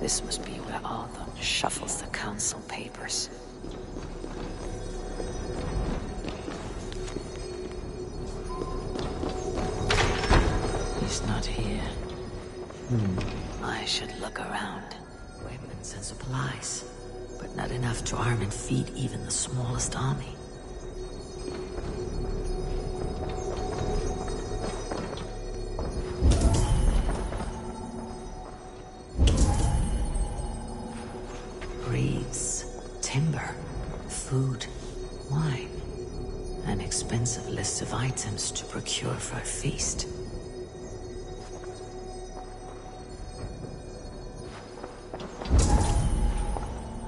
This must be where Arthur shuffles the council papers. He's not here. I should look around. Weapons and supplies, but not enough to arm and feed even the smallest army. Reeds, timber, food, wine. An expensive list of items to procure for a feast.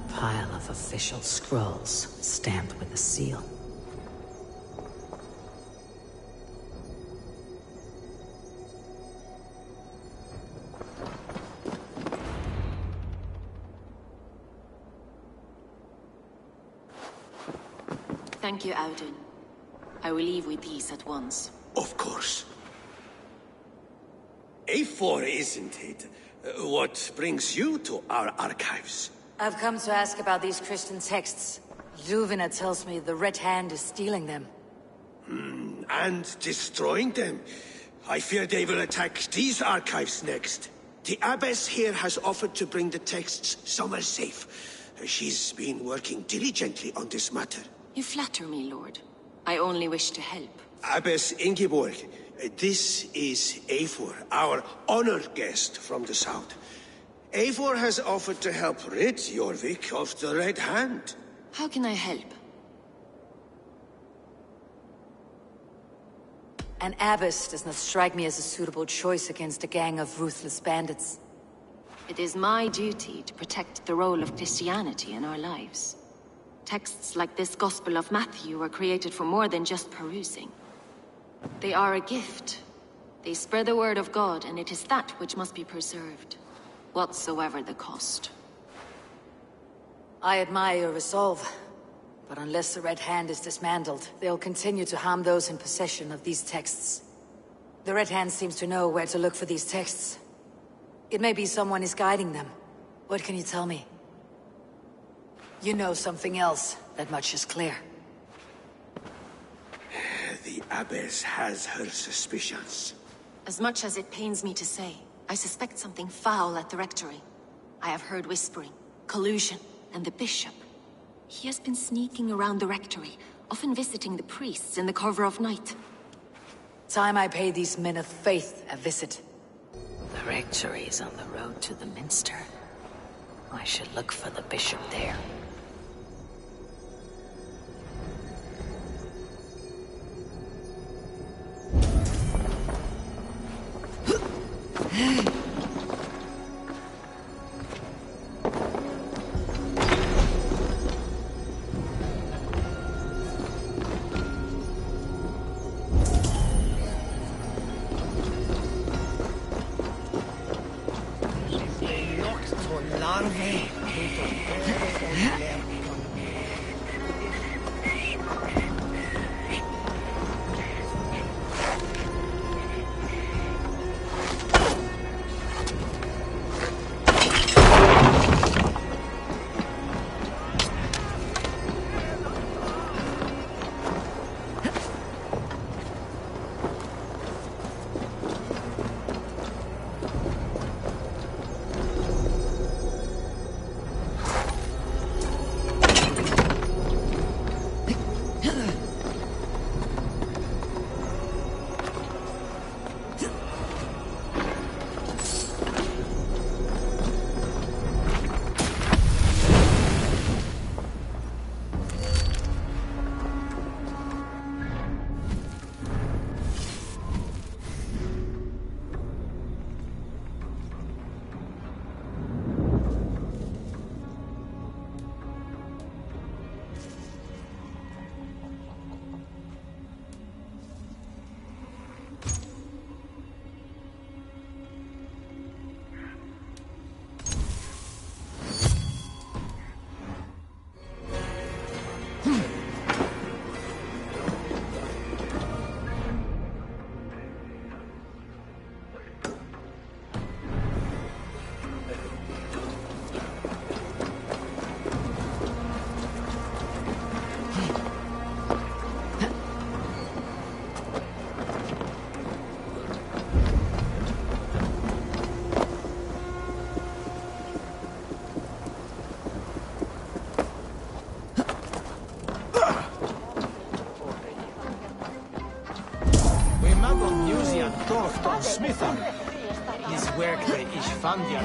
Pile of official scrolls, stamped with a seal. Thank you, Audun. I will leave with these at once. Of course. Eivor, isn't it? What brings you to our archives? I've come to ask about these Christian texts. Zuvina tells me the Red Hand is stealing them. And destroying them. I fear they will attack these archives next. The abbess here has offered to bring the texts somewhere safe. She's been working diligently on this matter. You flatter me, Lord. I only wish to help. Abbess Ingeborg, this is Eivor, our honored guest from the south. Eivor has offered to help rid Jorvik of the Red Hand. How can I help? An abbess does not strike me as a suitable choice against a gang of ruthless bandits. It is my duty to protect the role of Christianity in our lives. Texts like this Gospel of Matthew were created for more than just perusing. They are a gift. They spread the word of God, and it is that which must be preserved, whatsoever the cost. I admire your resolve, but unless the Red Hand is dismantled, they'll continue to harm those in possession of these texts. The Red Hand seems to know where to look for these texts. It may be someone is guiding them. What can you tell me? You know something else. That much is clear. The abbess has her suspicions. As much as it pains me to say, I suspect something foul at the rectory. I have heard whispering, collusion, and the bishop. He has been sneaking around the rectory, often visiting the priests in the cover of night. Time I pay these men of faith a visit. The rectory is on the road to the minster. I should look for the bishop there. fand ja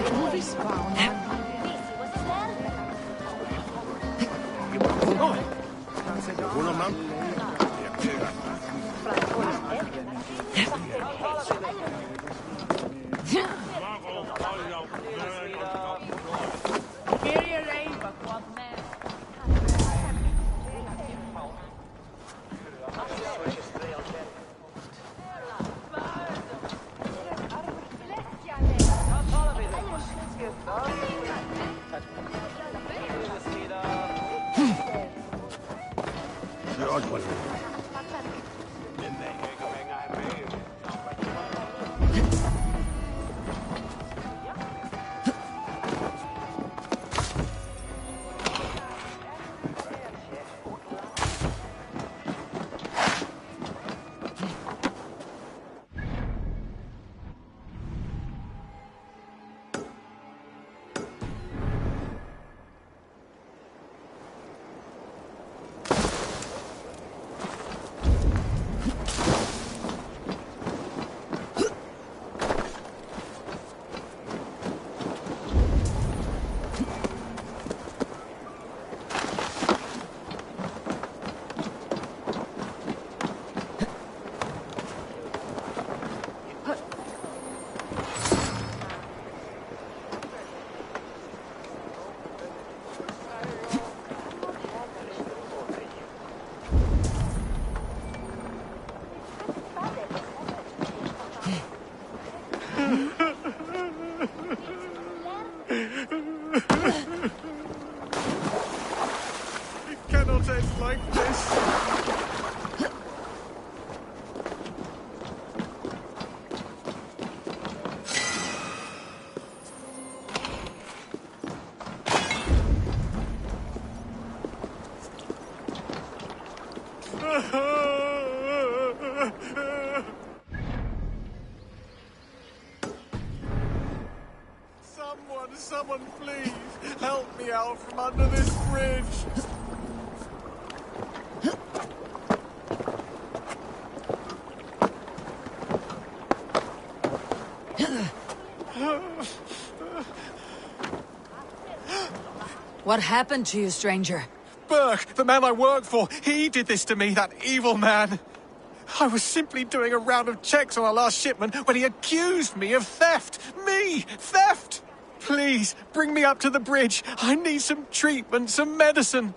Someone please help me out from under this bridge. What happened to you, stranger? Burke, the man I work for, he did this to me, that evil man. I was simply doing a round of checks on our last shipment when he accused me of theft. Me! Theft! Please, bring me up to the bridge. I need some treatment, some medicine.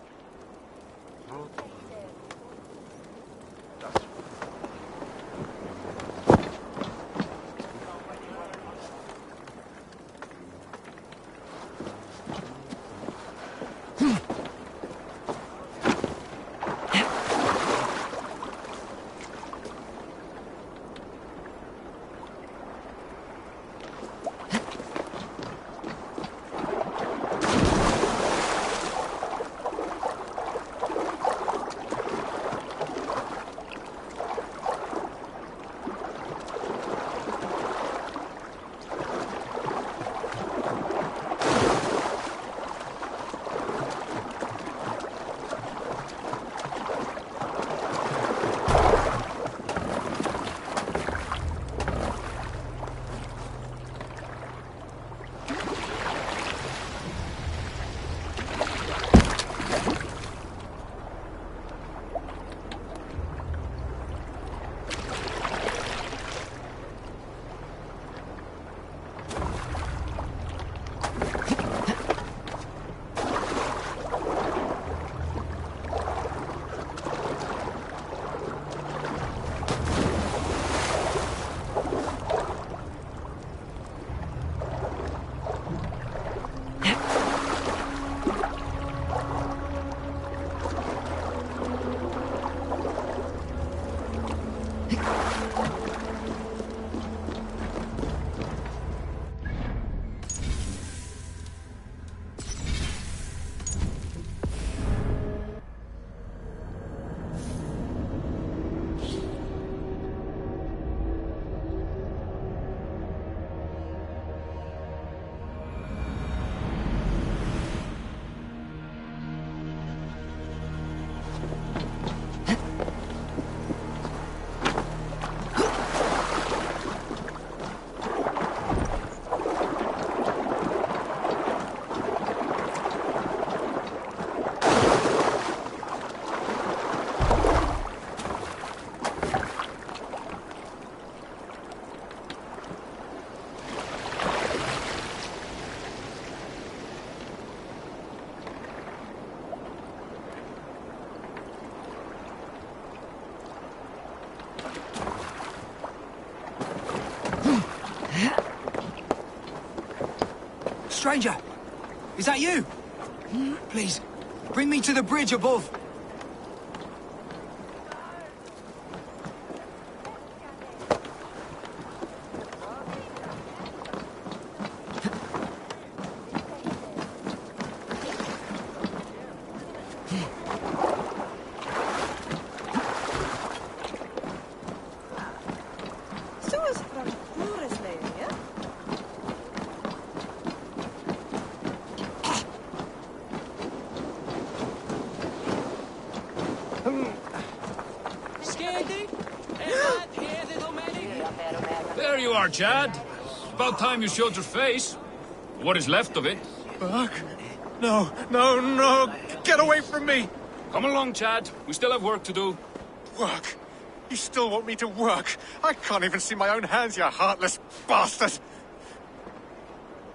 Stranger! Is that you? Please, bring me to the bridge above. There you are, Chad. About time you showed your face. What is left of it. Fuck. No, no, no! Get away from me! Come along, Chad. We still have work to do. Work? You still want me to work? I can't even see my own hands, you heartless bastard!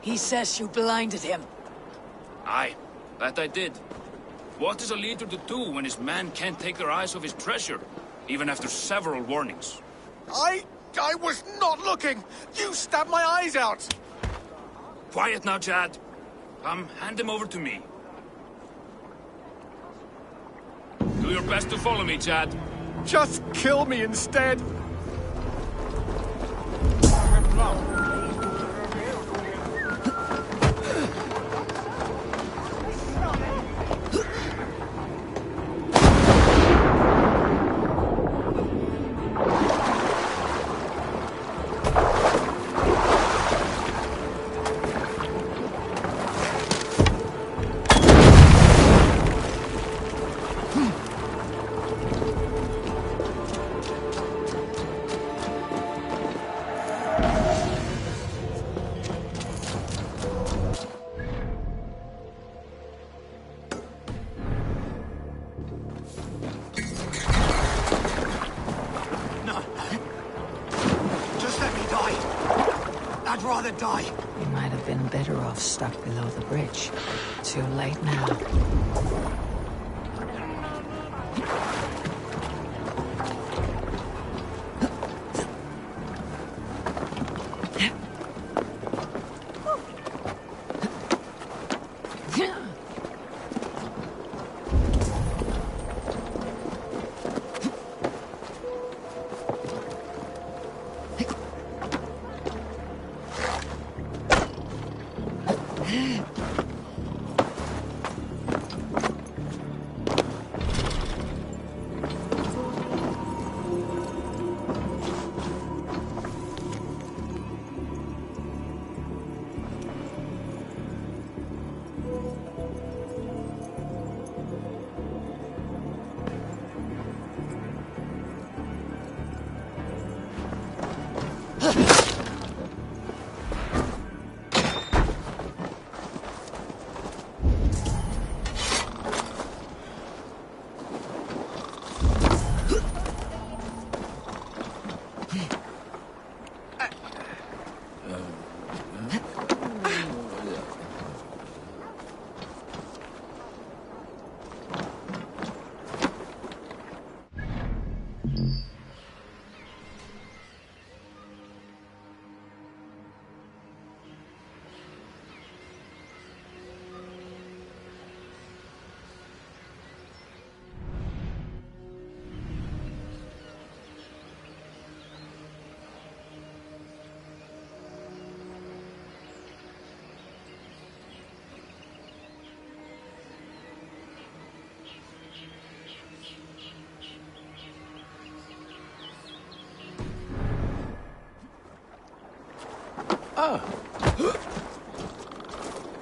He says you blinded him. Aye, that I did. What is a leader to do when his men can't take their eyes off his treasure, even after several warnings? I was not looking! You stabbed my eyes out! Quiet now, Chad. Come, hand him over to me. Do your best to follow me, Chad. Just kill me instead! Die. You might have been better off stuck below the bridge. Too late now.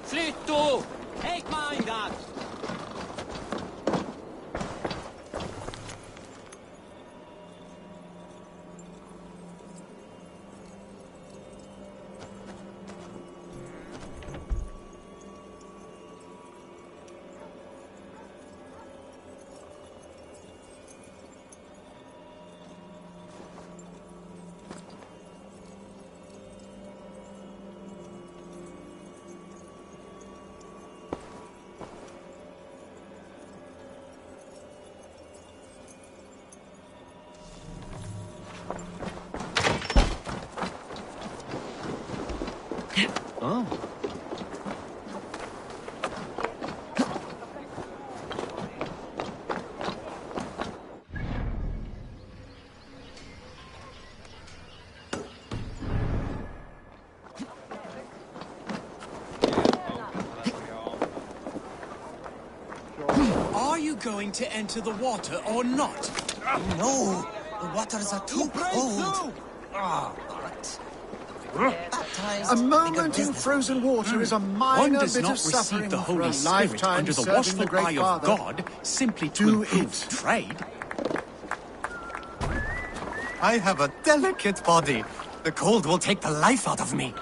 Flytto! Take mine, that! you going to enter the water or not? No, the waters are too cold. A moment in frozen water is a One minor does bit not of suffering receive the for a Holy Spirit lifetime under the serving watchful the Great eye Father. of God simply to Do improve it. trade. I have a delicate body. The cold will take the life out of me.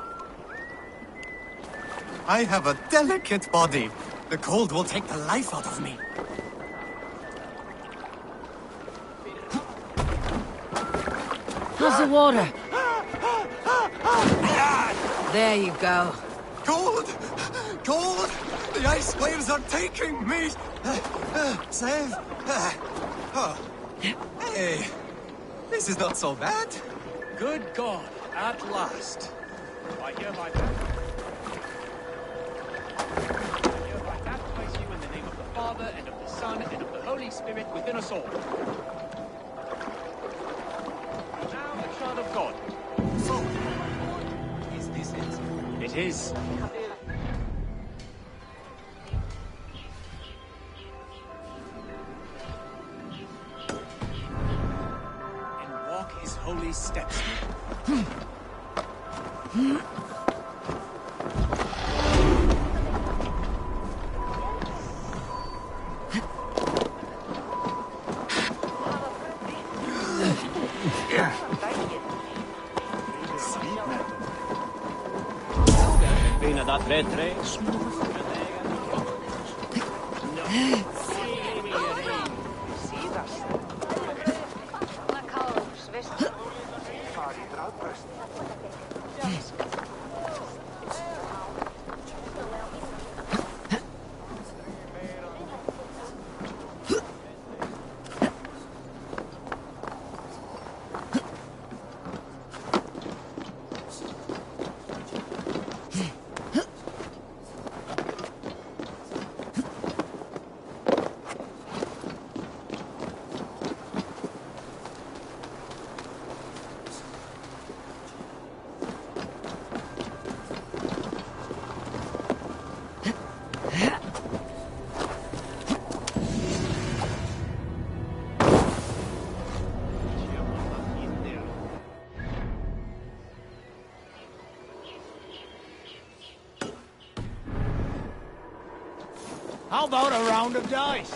I have a delicate body. The cold will take the life out of me. How's the water? There you go. Cold! Cold! The ice waves are taking me! Save! Hey, this is not so bad. Good God, at last. I hereby baptize you in the name of the Father, and of the Son, and of the Holy Spirit within us all. Now a child of God. So, is this it? It is. And walk his holy steps. Fina dat retre. How about a round of dice?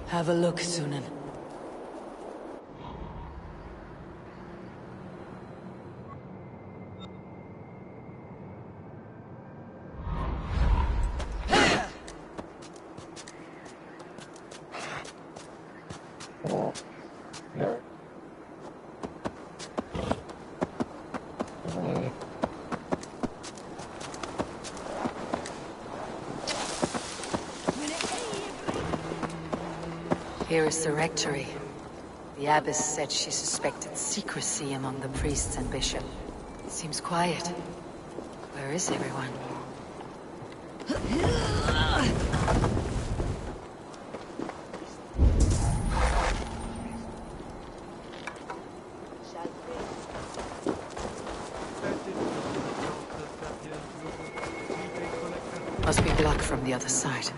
Have a look, Sunan. Here is the rectory. The abbess said she suspected secrecy among the priests and bishop. It seems quiet. Where is everyone? Must be blocked from the other side.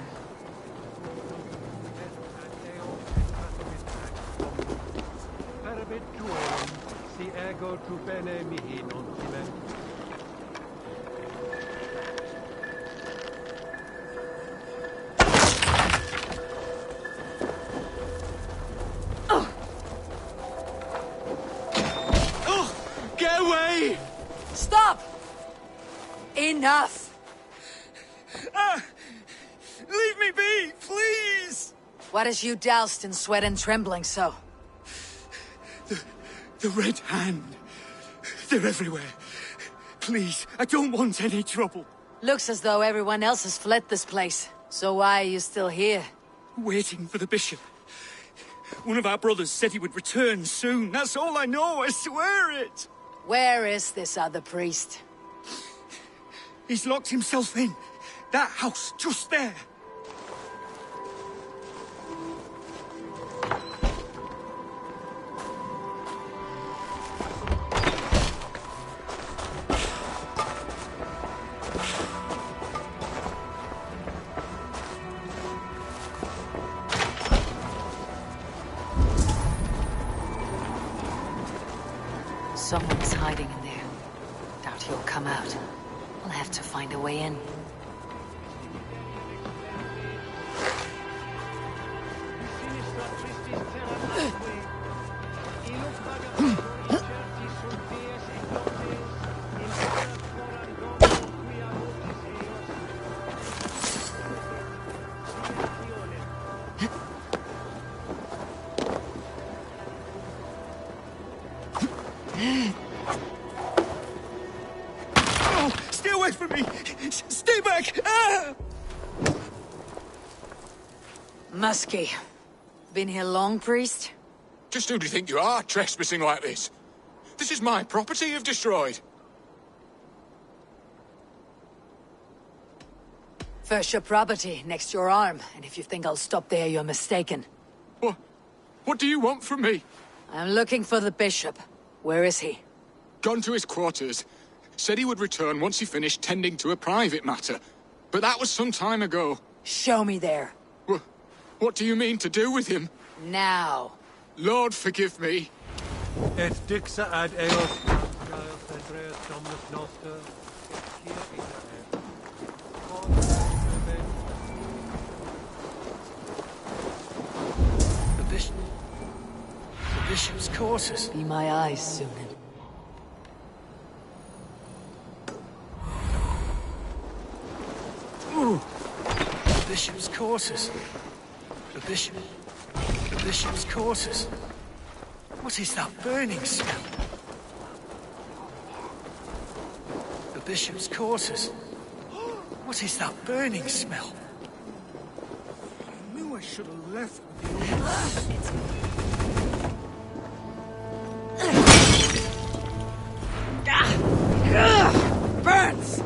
Get away! Stop! Enough! Leave me be, please! What has you doused in sweat and trembling so? The Red Hand. They're everywhere. Please, I don't want any trouble. Looks as though everyone else has fled this place. So why are you still here? Waiting for the bishop. One of our brothers said he would return soon. That's all I know, I swear it! Where is this other priest? He's locked himself in. That house, just there. Someone's hiding in there. Doubt he'll come out. I'll have to find a way in. Stay away from me! Stay back! Ah! Muskie. Been here long, priest? Just who do you think you are, trespassing like this? This is my property you've destroyed. First your property, next your arm. And if you think I'll stop there, you're mistaken. What do you want from me? I'm looking for the bishop. Where is he? Gone to his quarters. Said he would return once he finished tending to a private matter. But that was some time ago. Show me there. What do you mean to do with him? Now. Lord, forgive me. Et dixa ad eos Andreas Andreas Dominus Noster, et kia The bishop's quarters. Be my eyes, Sunan. The bishop's quarters. The bishop's quarters. What is that burning smell? The bishop's quarters. What is that burning smell? I knew I should have left with Burns!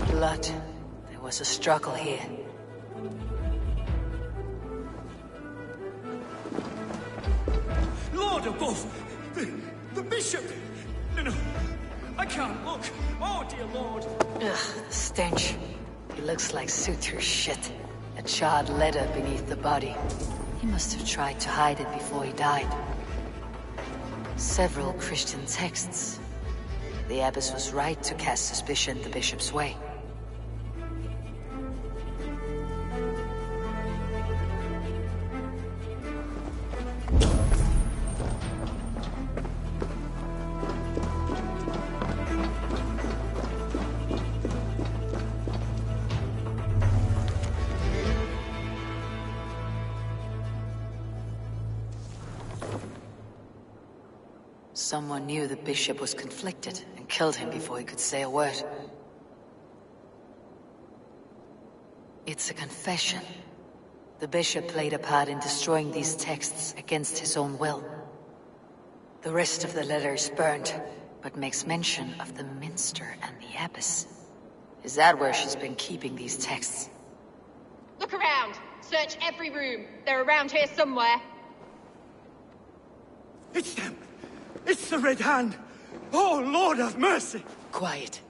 Blood. There was a struggle here. Lord above! The bishop! No, I can't look. Oh, dear Lord. Ugh, the stench. It looks like Sutur's shit. A charred leather beneath the body. He must have tried to hide it before he died. Several Christian texts. The abbess was right to cast suspicion the bishop's way. Someone knew the bishop was conflicted and killed him before he could say a word. It's a confession. The bishop played a part in destroying these texts against his own will. The rest of the letter is burnt, but makes mention of the minster and the abbess. Is that where she's been keeping these texts? Look around! Search every room. They're around here somewhere. It's them! It's the Red Hand! Oh, Lord have mercy! Quiet.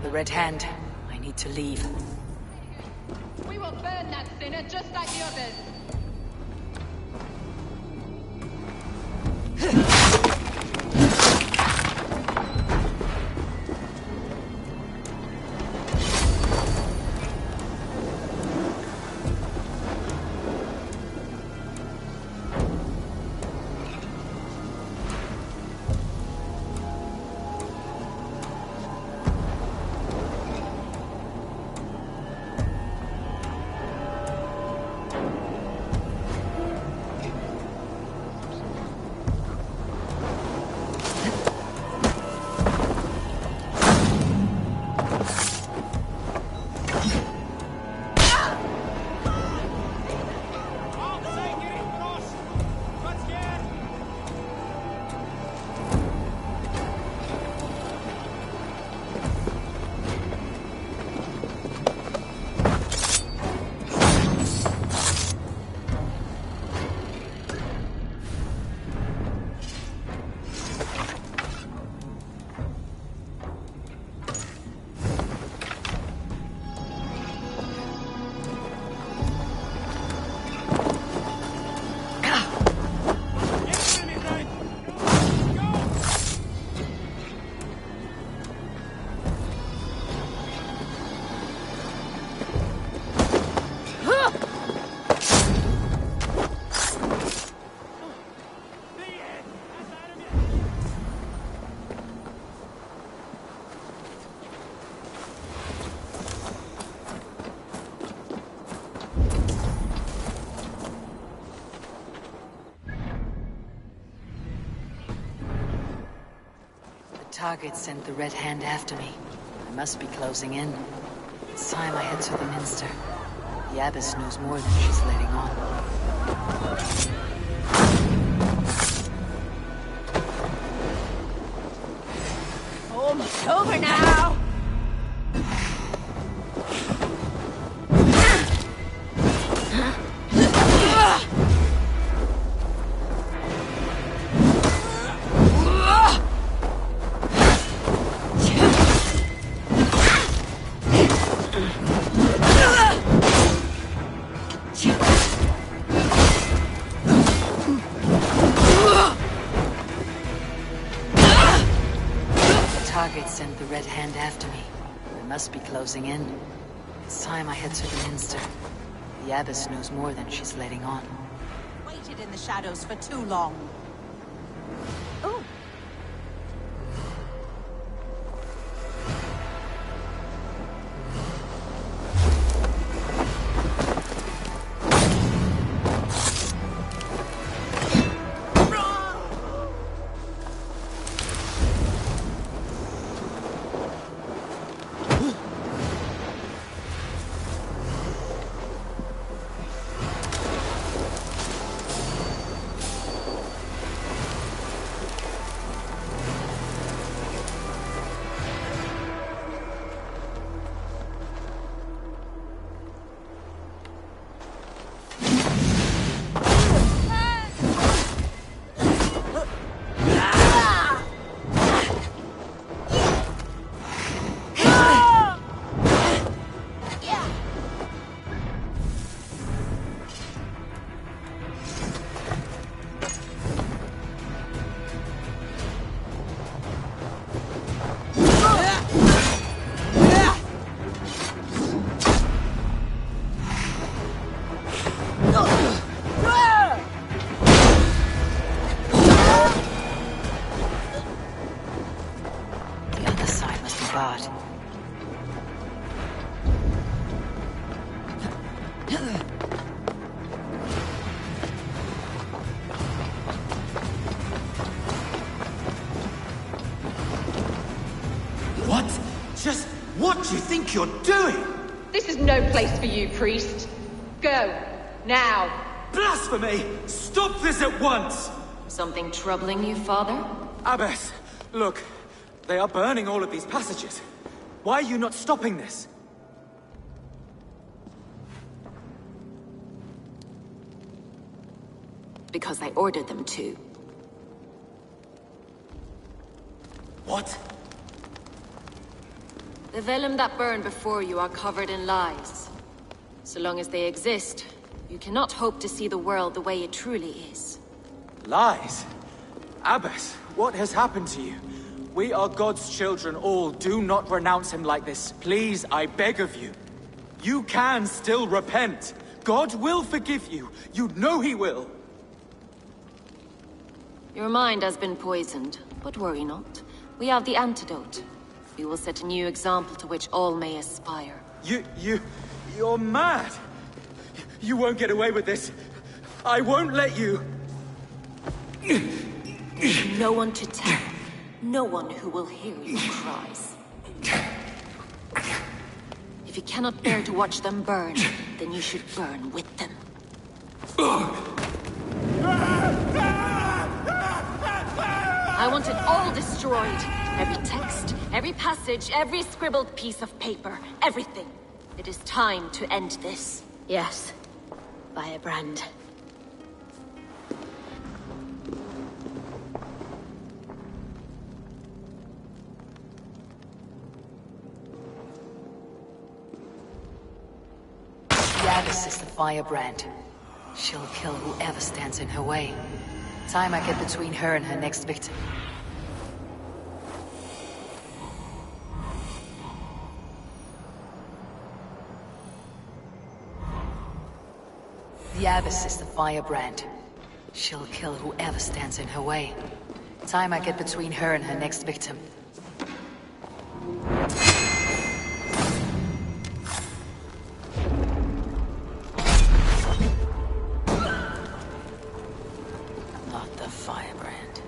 The Red Hand. I need to leave. We will burn that sinner just like the others. Target sent the Red Hand after me. I must be closing in. It's time I head to the Minster. The Abbess knows more than she's letting on. Almost over now! Target sent the Red Hand after me. I must be closing in. It's time I head to the Minster. The Abbess knows more than she's letting on. Waited in the shadows for too long. Oh. What do you think you're doing? This is no place for you, priest. Go. Now. Blasphemy! Stop this at once! Something troubling you, Father? Abbess, look. They are burning all of these passages. Why are you not stopping this? Because I ordered them to. What? The vellum that burn before you are covered in lies. So long as they exist, you cannot hope to see the world the way it truly is. Lies? Abbess, what has happened to you? We are God's children all. Do not renounce him like this. Please, I beg of you. You can still repent. God will forgive you. You know he will. Your mind has been poisoned, but worry not. We have the antidote. We will set a new example to which all may aspire. You're mad! You won't get away with this. I won't let you! No one to tell. No one who will hear your cries. If you cannot bear to watch them burn, then you should burn with them. I want it all destroyed. Every text, every passage, every scribbled piece of paper, everything. It is time to end this. Yes. Firebrand. Yavis is the firebrand. She'll kill whoever stands in her way. Time I get between her and her next victim. The Abbess is the firebrand. She'll kill whoever stands in her way. Time I get between her and her next victim. Not the firebrand.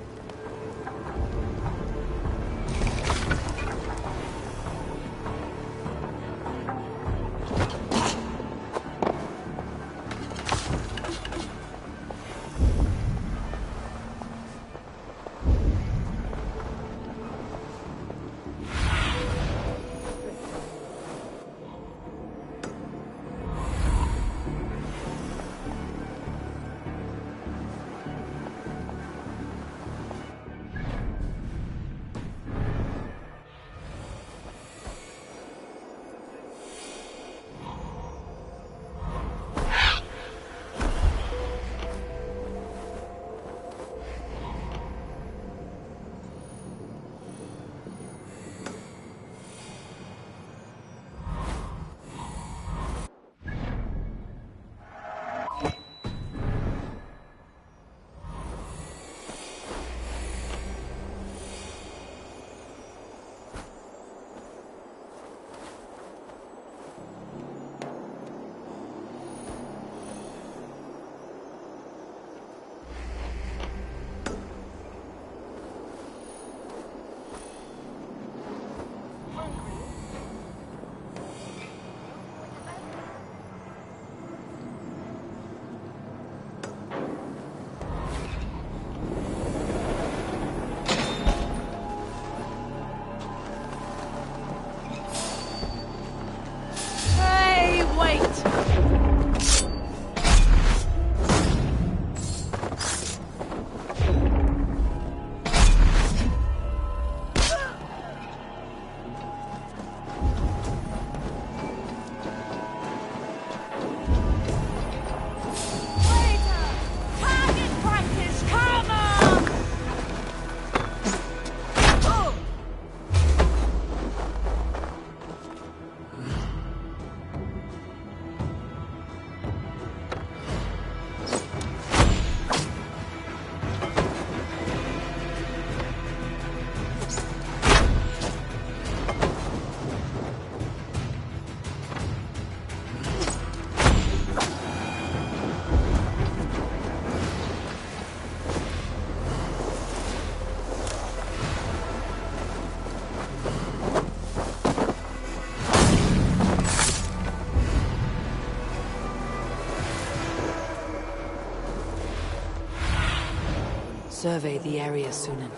survey the area soon.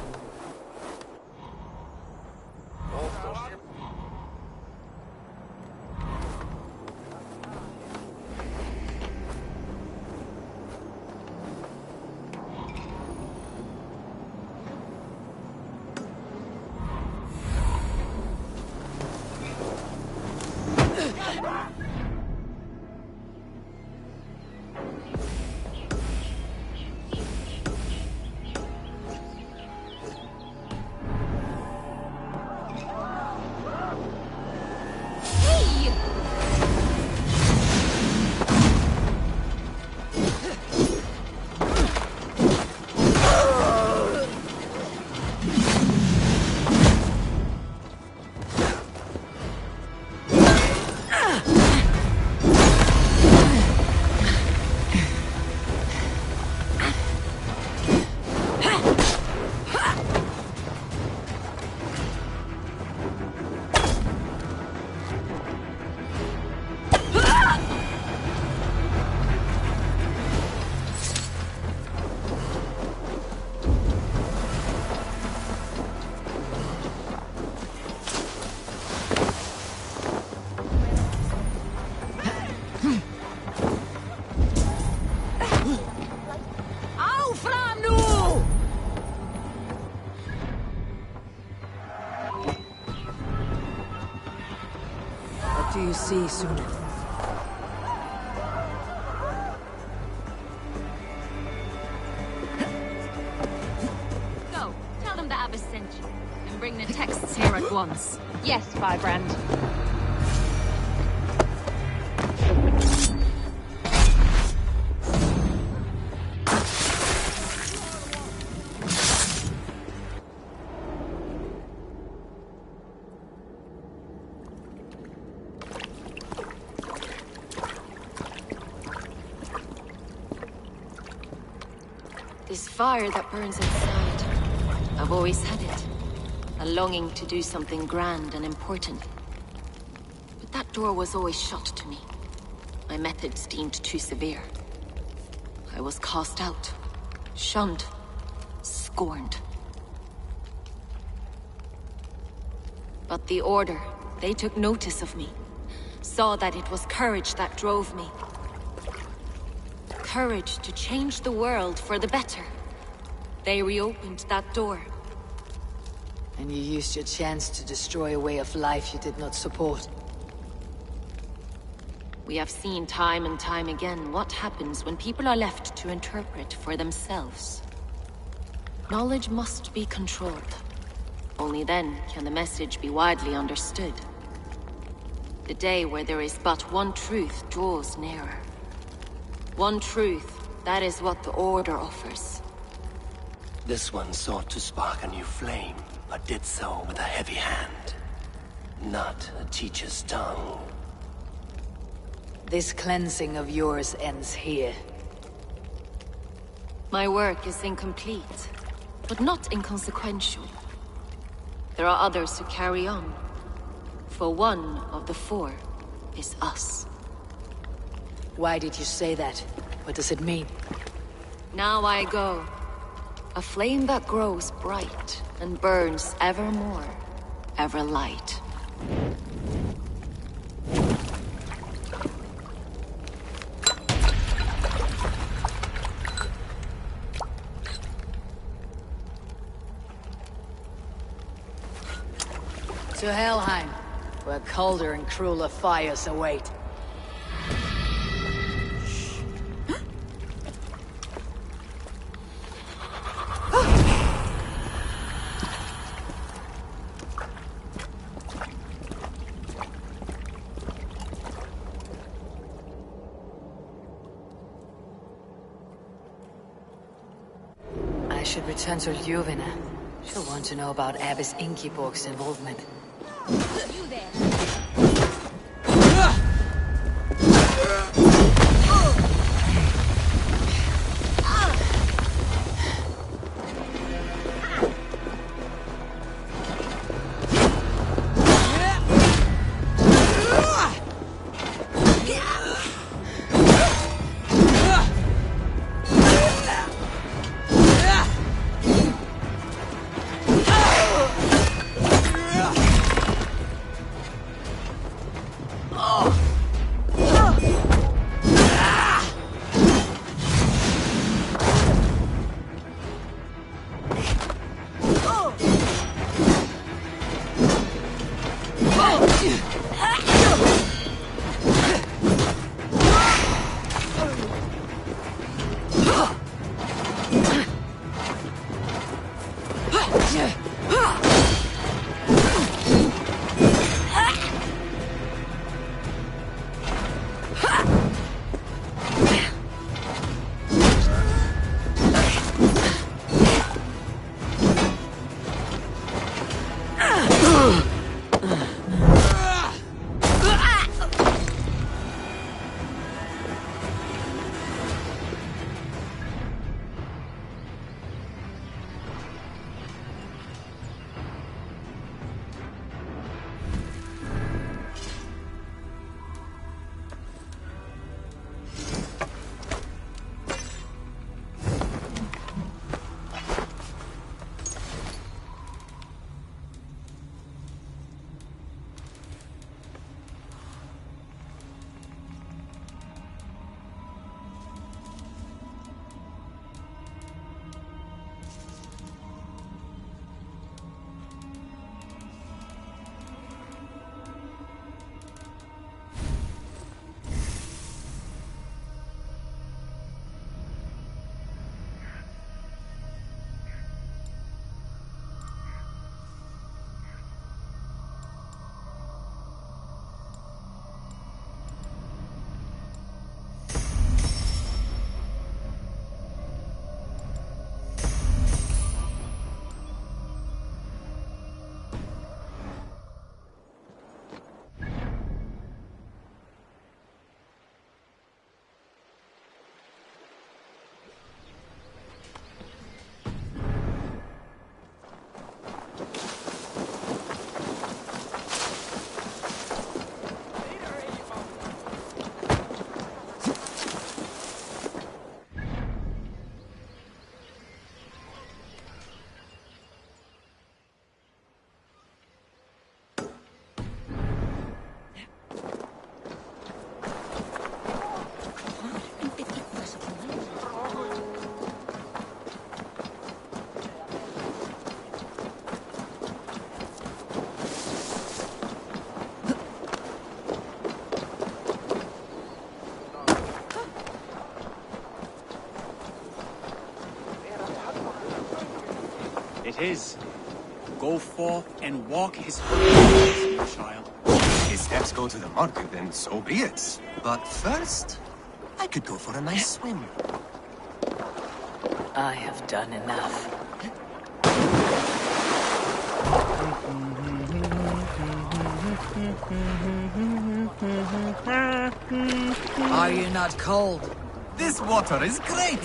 What do you see, Suna? Go. Tell them the Abbess sent you. And bring the texts here at once. Yes, Firebrand. This fire that burns inside. I've always had it. A longing to do something grand and important. But that door was always shut to me. My methods deemed too severe. I was cast out, shunned, scorned. But the Order, they took notice of me. Saw that it was courage that drove me. Courage to change the world for the better. They reopened that door. And you used your chance to destroy a way of life you did not support. We have seen time and time again what happens when people are left to interpret for themselves. Knowledge must be controlled. Only then can the message be widely understood. The day where there is but one truth draws nearer. One truth, that is what the Order offers. This one sought to spark a new flame, but did so with a heavy hand. Not a teacher's tongue. This cleansing of yours ends here. My work is incomplete, but not inconsequential. There are others who carry on. For one of the four is us. Why did you say that? What does it mean? Now I go. A flame that grows bright and burns ever more, ever light. To Helheim, where colder and crueler fires await. I should return to Ljuvina. She'll want to know about Abbess Ingeborg's involvement. You there. It is. Go forth and walk his holy ways, my child. If his steps go to the market, then so be it. But first, I could go for a nice swim. I have done enough. Are you not cold? This water is great!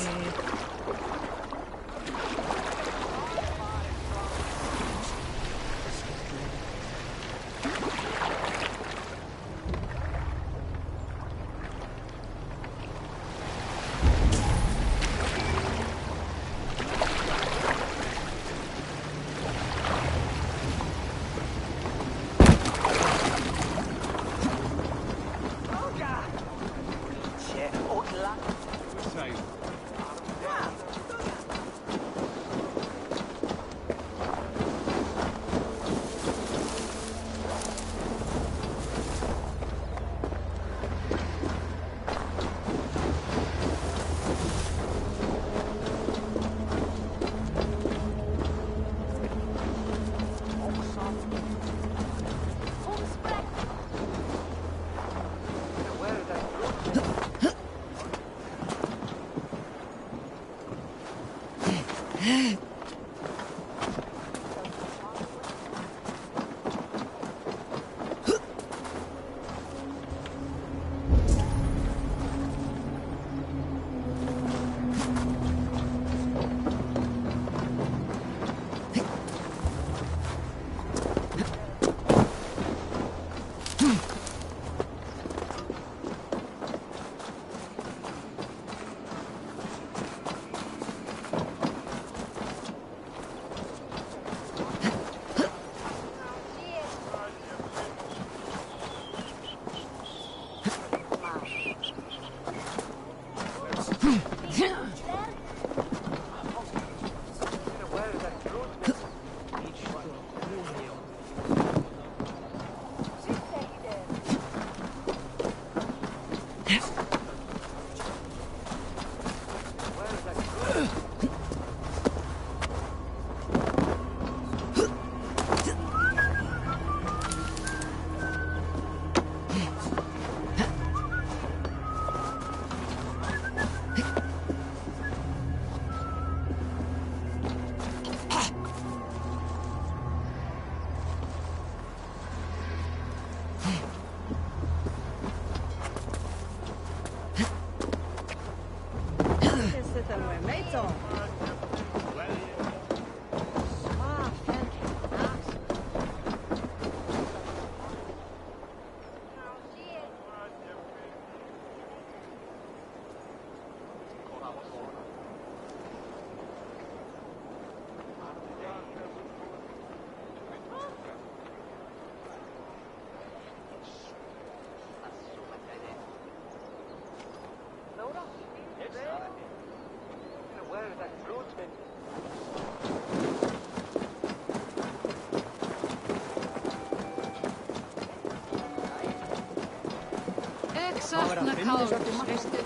sakna káls, veistu.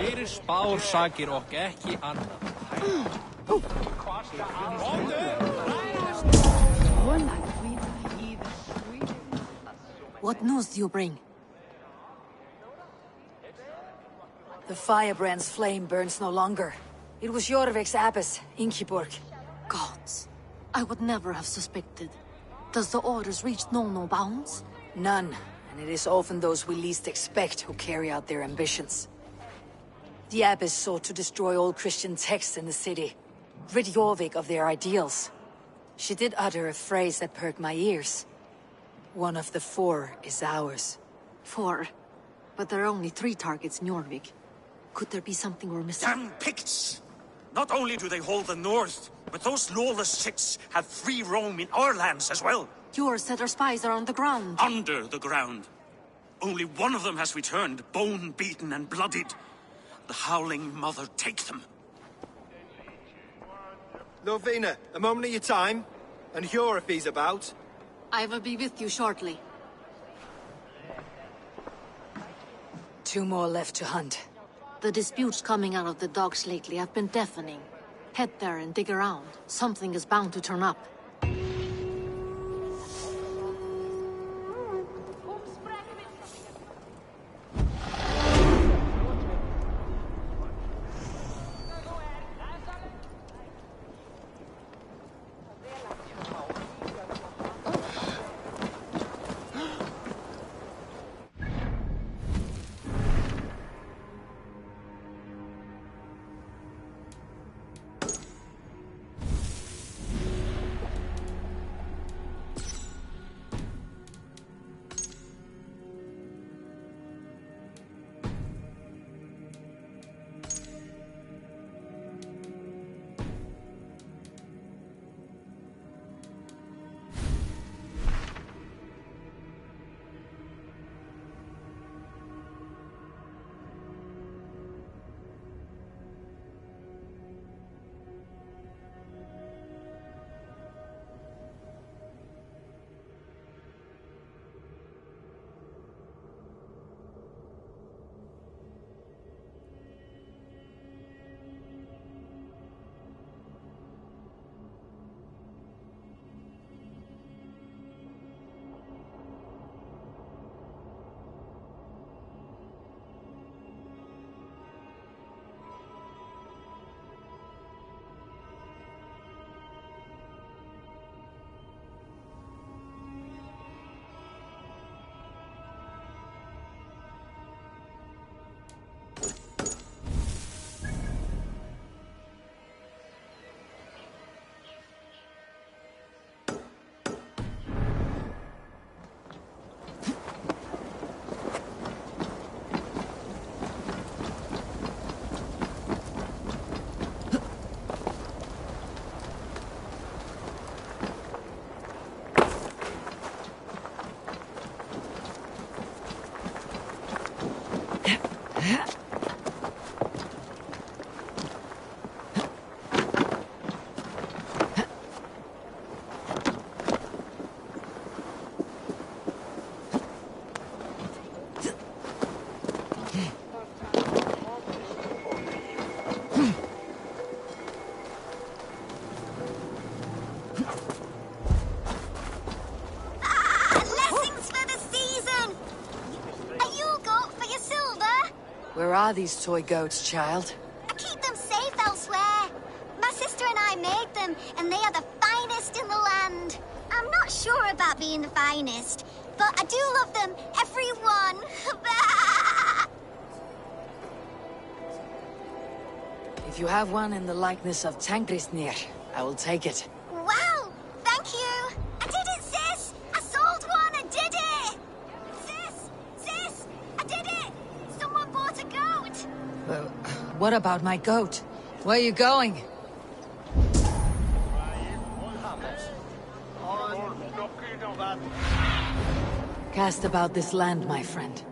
Fyrir spársakir og ekki annað. What news do you bring? The firebrand's flame burns no longer. It was Jorvik's abbess, Ingeborg. Gods, I would never have suspected. Does the orders reach no bounds? None, and it is often those we least expect who carry out their ambitions. The abbess sought to destroy all Christian texts in the city, rid Jorvik of their ideals. She did utter a phrase that perked my ears. One of the 4 is ours. 4? But there are only 3 targets in Jorvik. Could there be something we're missing? Damn Picts! Not only do they hold the north, but those lawless sects have free roam in our lands as well. Yours said our spies are on the ground. Under the ground. Only one of them has returned, bone-beaten and bloodied. The Howling Mother take them. Lovina, a moment of your time. And Hjor if he's about. I will be with you shortly. 2 more left to hunt. The disputes coming out of the docks lately have been deafening. Head there and dig around. Something is bound to turn up. Where are these toy goats, child? I keep them safe elsewhere. My sister and I made them, and they are the finest in the land. I'm not sure about being the finest, but I do love them, every one. If you have one in the likeness of Tankrisnir, I will take it. Wow! Thank you! I did it, sis! I sold one! I did it! Sis! I did it! Someone bought a goat! What about my goat? Where are you going? Cast about this land, my friend.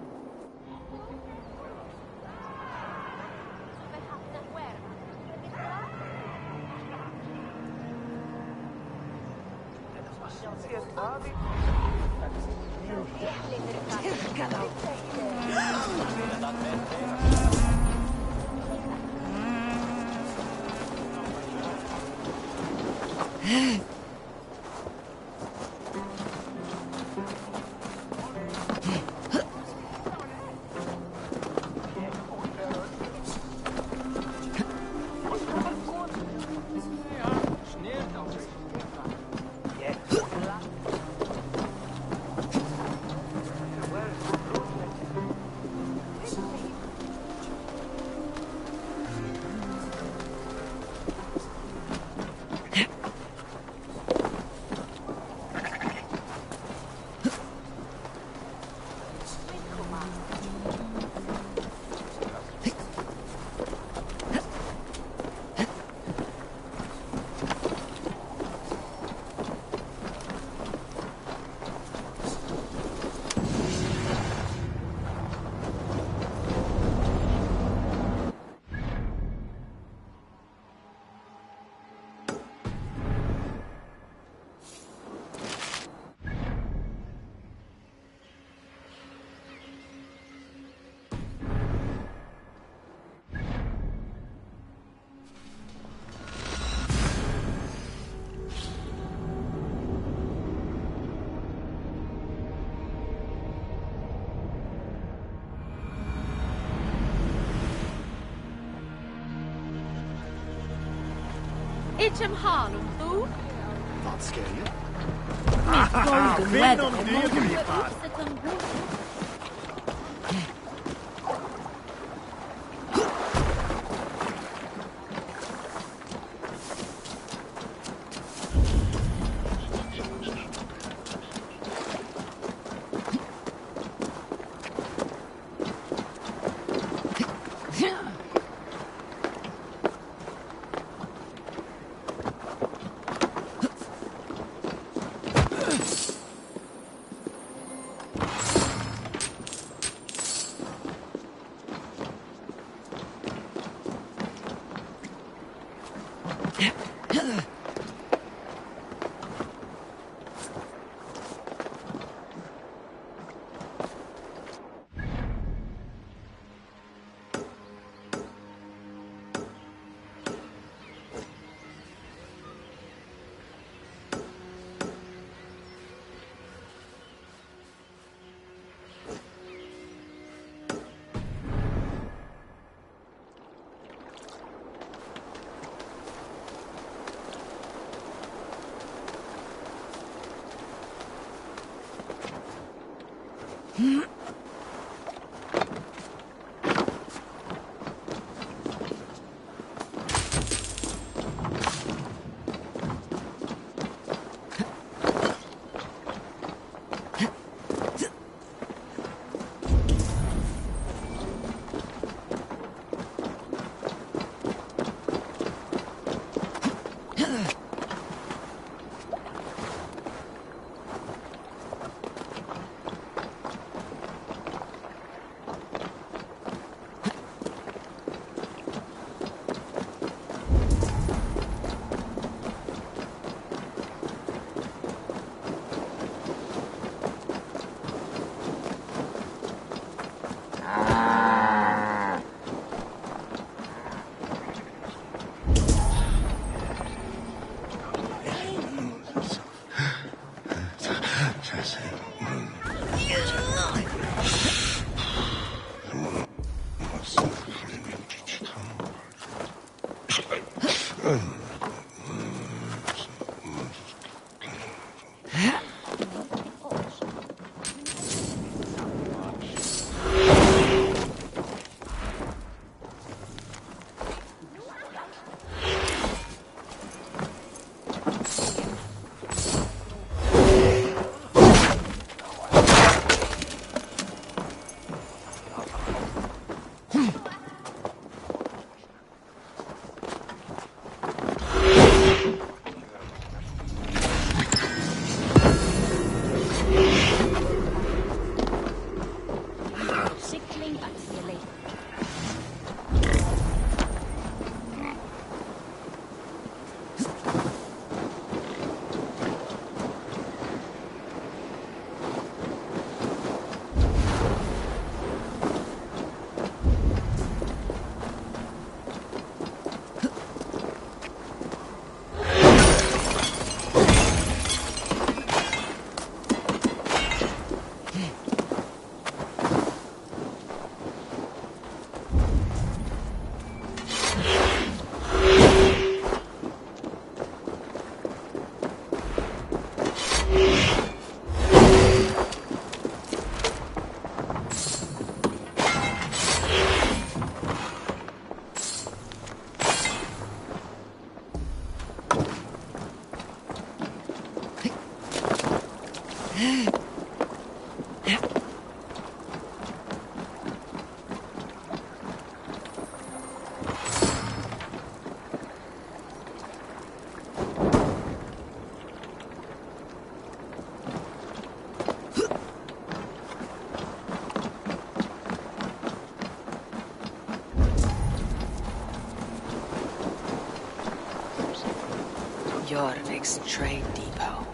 Itchem Harlem, þú? That scare you? Golden weather. Jorvik's trade depot.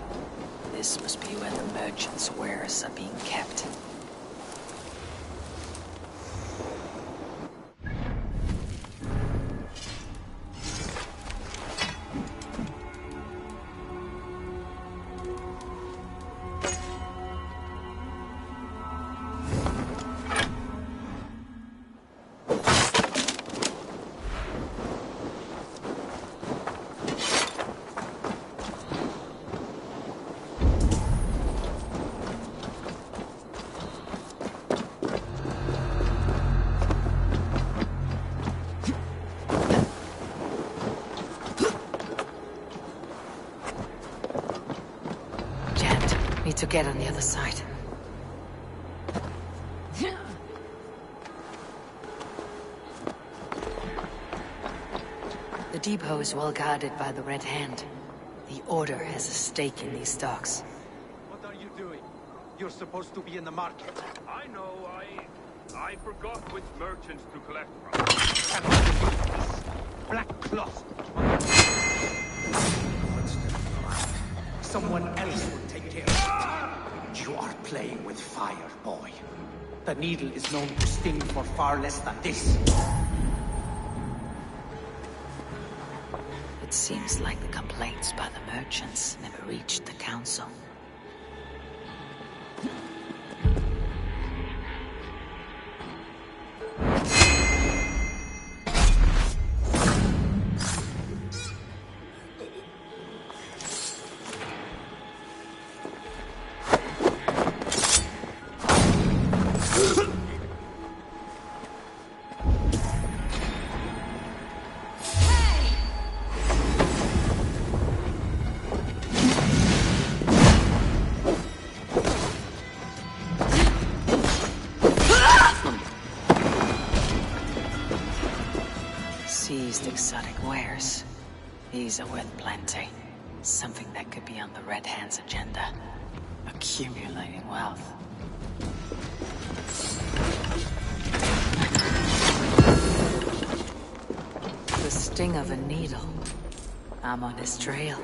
This must be where the merchants' wares are being kept. Need to get on the other side. The depot is well guarded by the Red Hand. The Order has a stake in these stocks. What are you doing? You're supposed to be in the market. I know, I forgot which merchants to collect from. Black cloth. Someone else will take care of it. You are playing with fire, boy. The needle is known to sting for far less than this. It seems like the complaints by the merchants never reached the council. Seized exotic wares. These are worth plenty. Something that could be on the Red Hand's agenda. Accumulating wealth. The sting of a needle. I'm on his trail.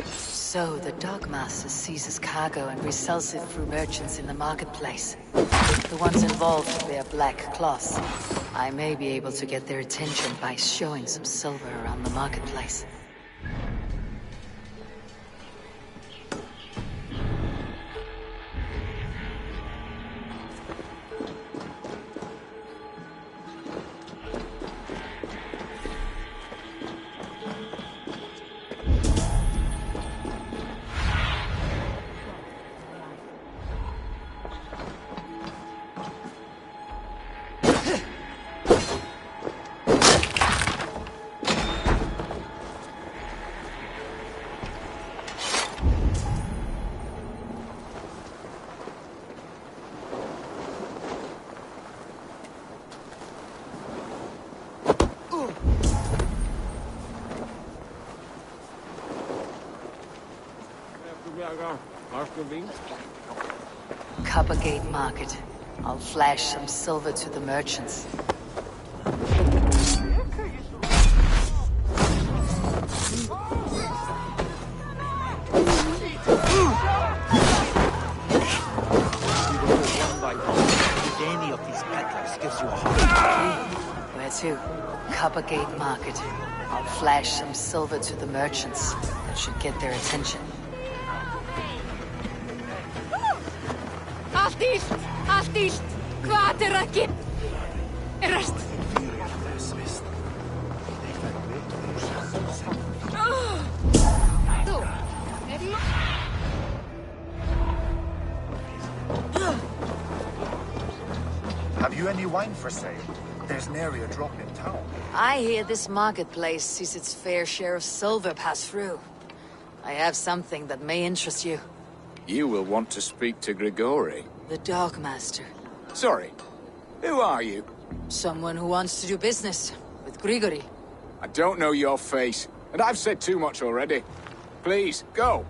So, the Dogmaster seizes cargo and resells it through merchants in the marketplace. The ones involved wear black cloths. I may be able to get their attention by showing some silver around the marketplace. Coppergate Market. I'll flash some silver to the merchants. Any of these peddlers gives you a heart. Where to? Coppergate Market. I'll flash some silver to the merchants. That should get their attention. Allt illt! Hvað ekki? Rest! Have you any wine for sale? There's nary a drop in town. I hear this marketplace sees its fair share of silver pass through. I have something that may interest you. You will want to speak to Grigori. The Dogmaster. Sorry, who are you? Someone who wants to do business with Grigori. I don't know your face, and I've said too much already. Please, go.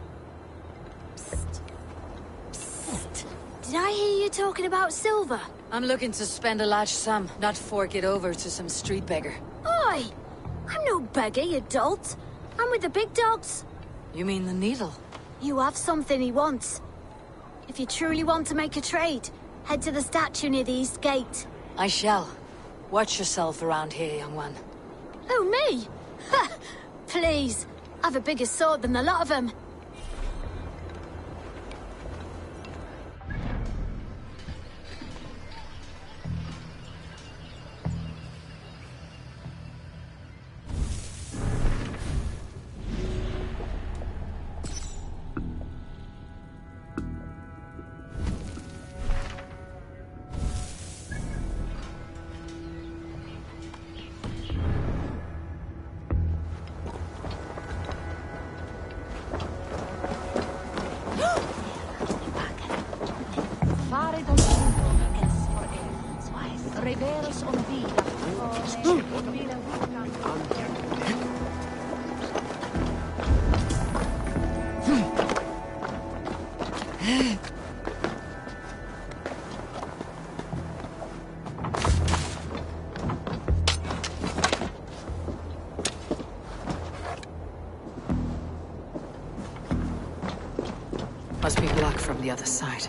Did I hear you talking about silver? I'm looking to spend a large sum, not fork it over to some street beggar. Oi! I'm no beggar, you dolt. I'm with the big dogs. You mean the needle? You have something he wants. If you truly want to make a trade, head to the statue near the east gate. I shall. Watch yourself around here, young one. Who, me? Ha! Please. I've a bigger sword than the lot of them. Must be blocked from the other side.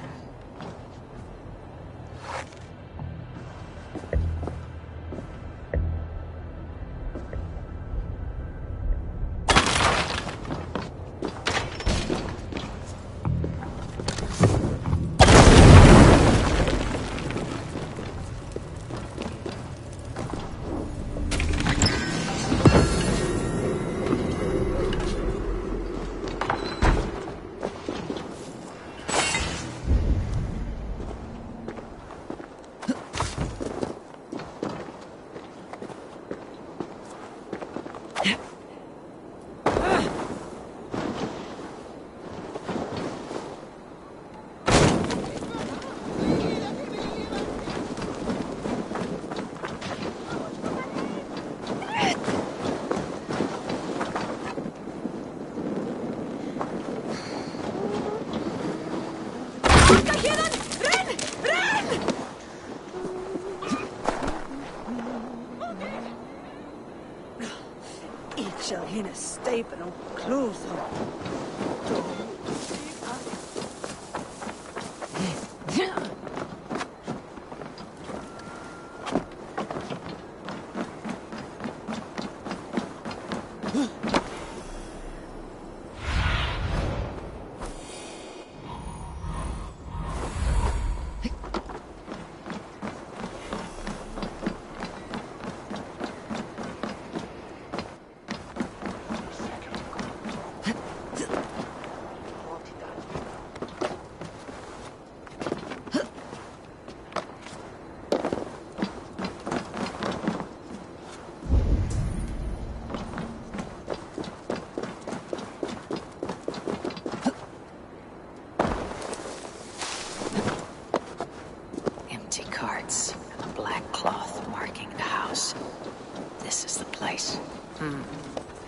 Stapen och kloser.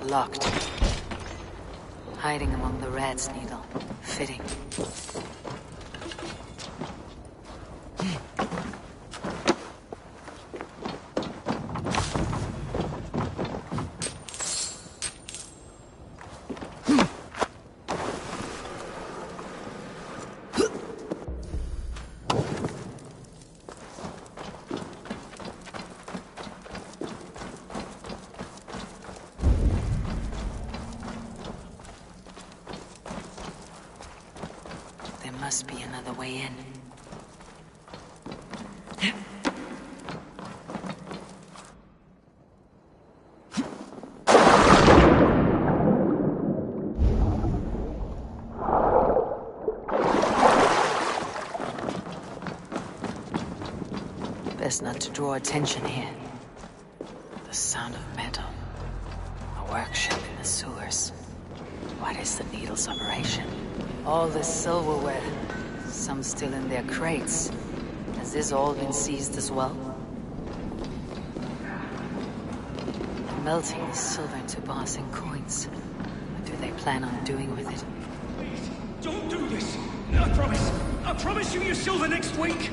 Locked. Hiding among the rat's needle. Fitting. Must be another way in. Best not to draw attention here. The sound of metal. A workshop in the sewers. What is the needle's operation? All this silverware, some still in their crates. Has this all been seized as well? They're melting the silver into bars and coins. What do they plan on doing with it? Please, don't do this! I promise you your silver next week!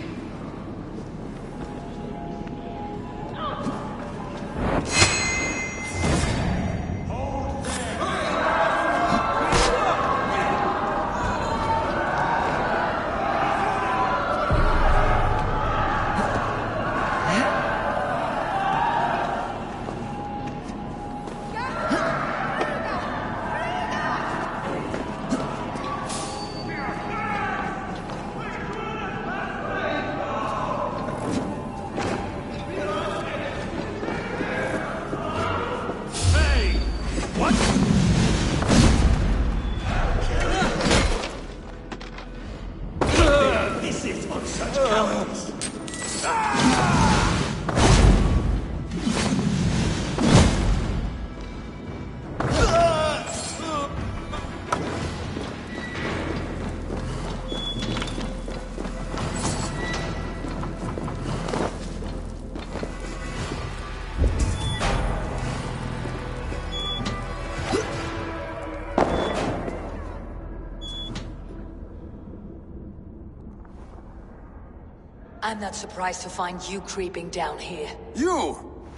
I'm not surprised to find you creeping down here. You!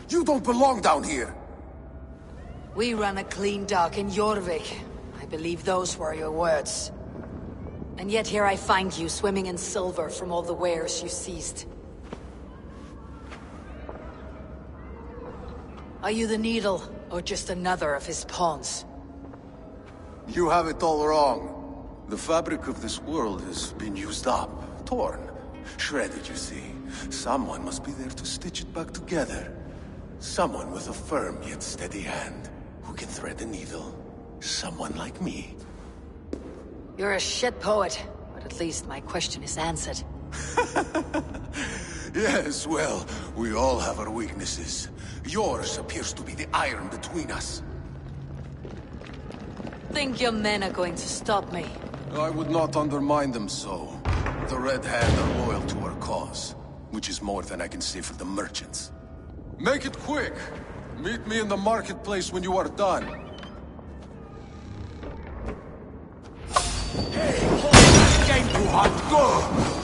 You don't belong down here! We run a clean dock in Jorvik. I believe those were your words. And yet here I find you swimming in silver from all the wares you seized. Are you the Needle, or just another of his pawns? You have it all wrong. The fabric of this world has been used up, torn, shredded, you see. Someone must be there to stitch it back together. Someone with a firm yet steady hand, who can thread the needle. Someone like me. You're a shit poet, but at least my question is answered. Yes, well, we all have our weaknesses. Yours appears to be the iron between us. Think your men are going to stop me? I would not undermine them so. The Red Hand are loyal to our cause, which is more than I can say for the merchants. Make it quick! Meet me in the marketplace when you are done. Hey, hold that game, you hot go!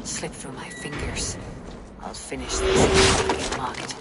Slip through my fingers. I'll finish this in market.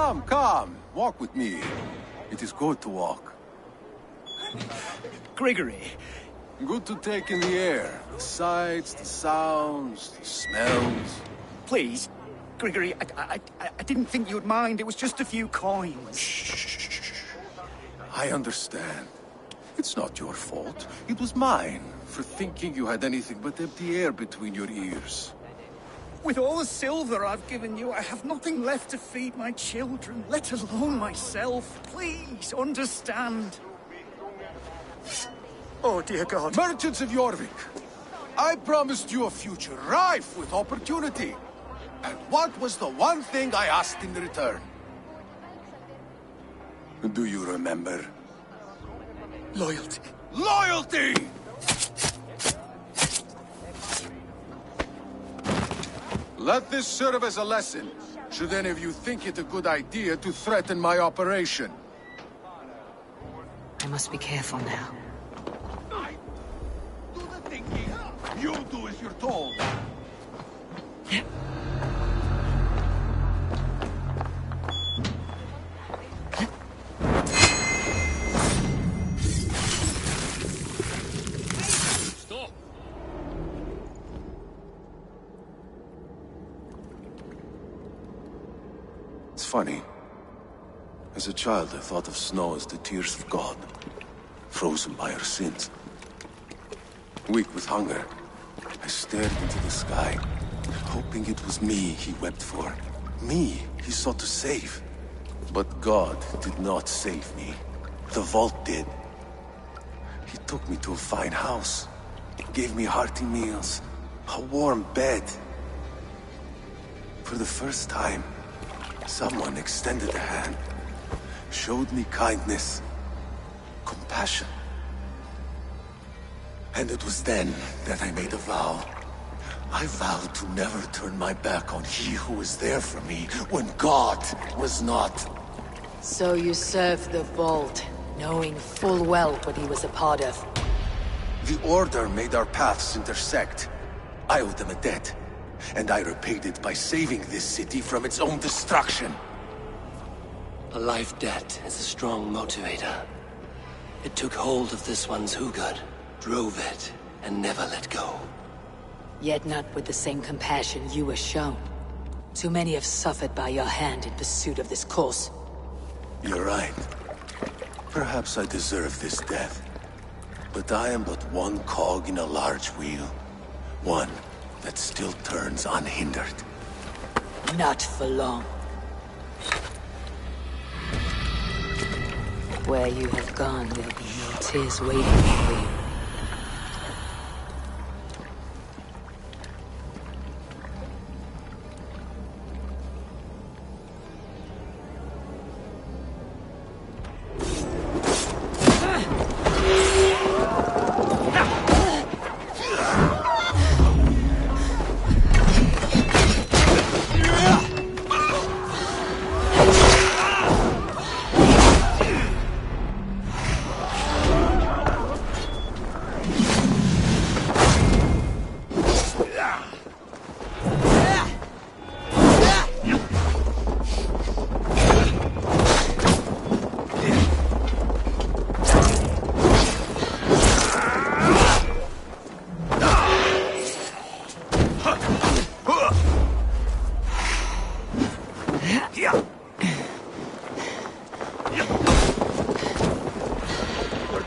Come, come. Walk with me. It is good to walk. Grigory. Good to take in the air. The sights, the sounds, the smells. Please, Grigory, I didn't think you'd mind. It was just a few coins. Shh. I understand. It's not your fault. It was mine, for thinking you had anything but empty air between your ears. With all the silver I've given you, I have nothing left to feed my children, let alone myself. Please, understand. Oh, dear God. Merchants of Jorvik, I promised you a future rife with opportunity. And what was the one thing I asked in return? Do you remember? Loyalty. Loyalty! Let this serve as a lesson, should any of you think it a good idea to threaten my operation. I must be careful now. Do the thinking. You do as you're told. Stop! It's funny. As a child, I thought of snow as the tears of God, frozen by our sins. Weak with hunger, I stared into the sky, hoping it was me he wept for. Me he sought to save. But God did not save me. The vault did. He took me to a fine house, gave me hearty meals, a warm bed. For the first time, someone extended a hand, showed me kindness, compassion. And it was then that I made a vow. I vowed to never turn my back on he who was there for me when God was not. So you served the Vault, knowing full well what he was a part of. The Order made our paths intersect. I owed them a debt, and I repaid it by saving this city from its own destruction. A life debt is a strong motivator. It took hold of this one's Hugad, drove it, and never let go. Yet not with the same compassion you were shown. Too many have suffered by your hand in pursuit of this course. You're right. Perhaps I deserve this death. But I am but one cog in a large wheel. One that still turns unhindered. Not for long. Where you have gone, there'll be no tears waiting for you.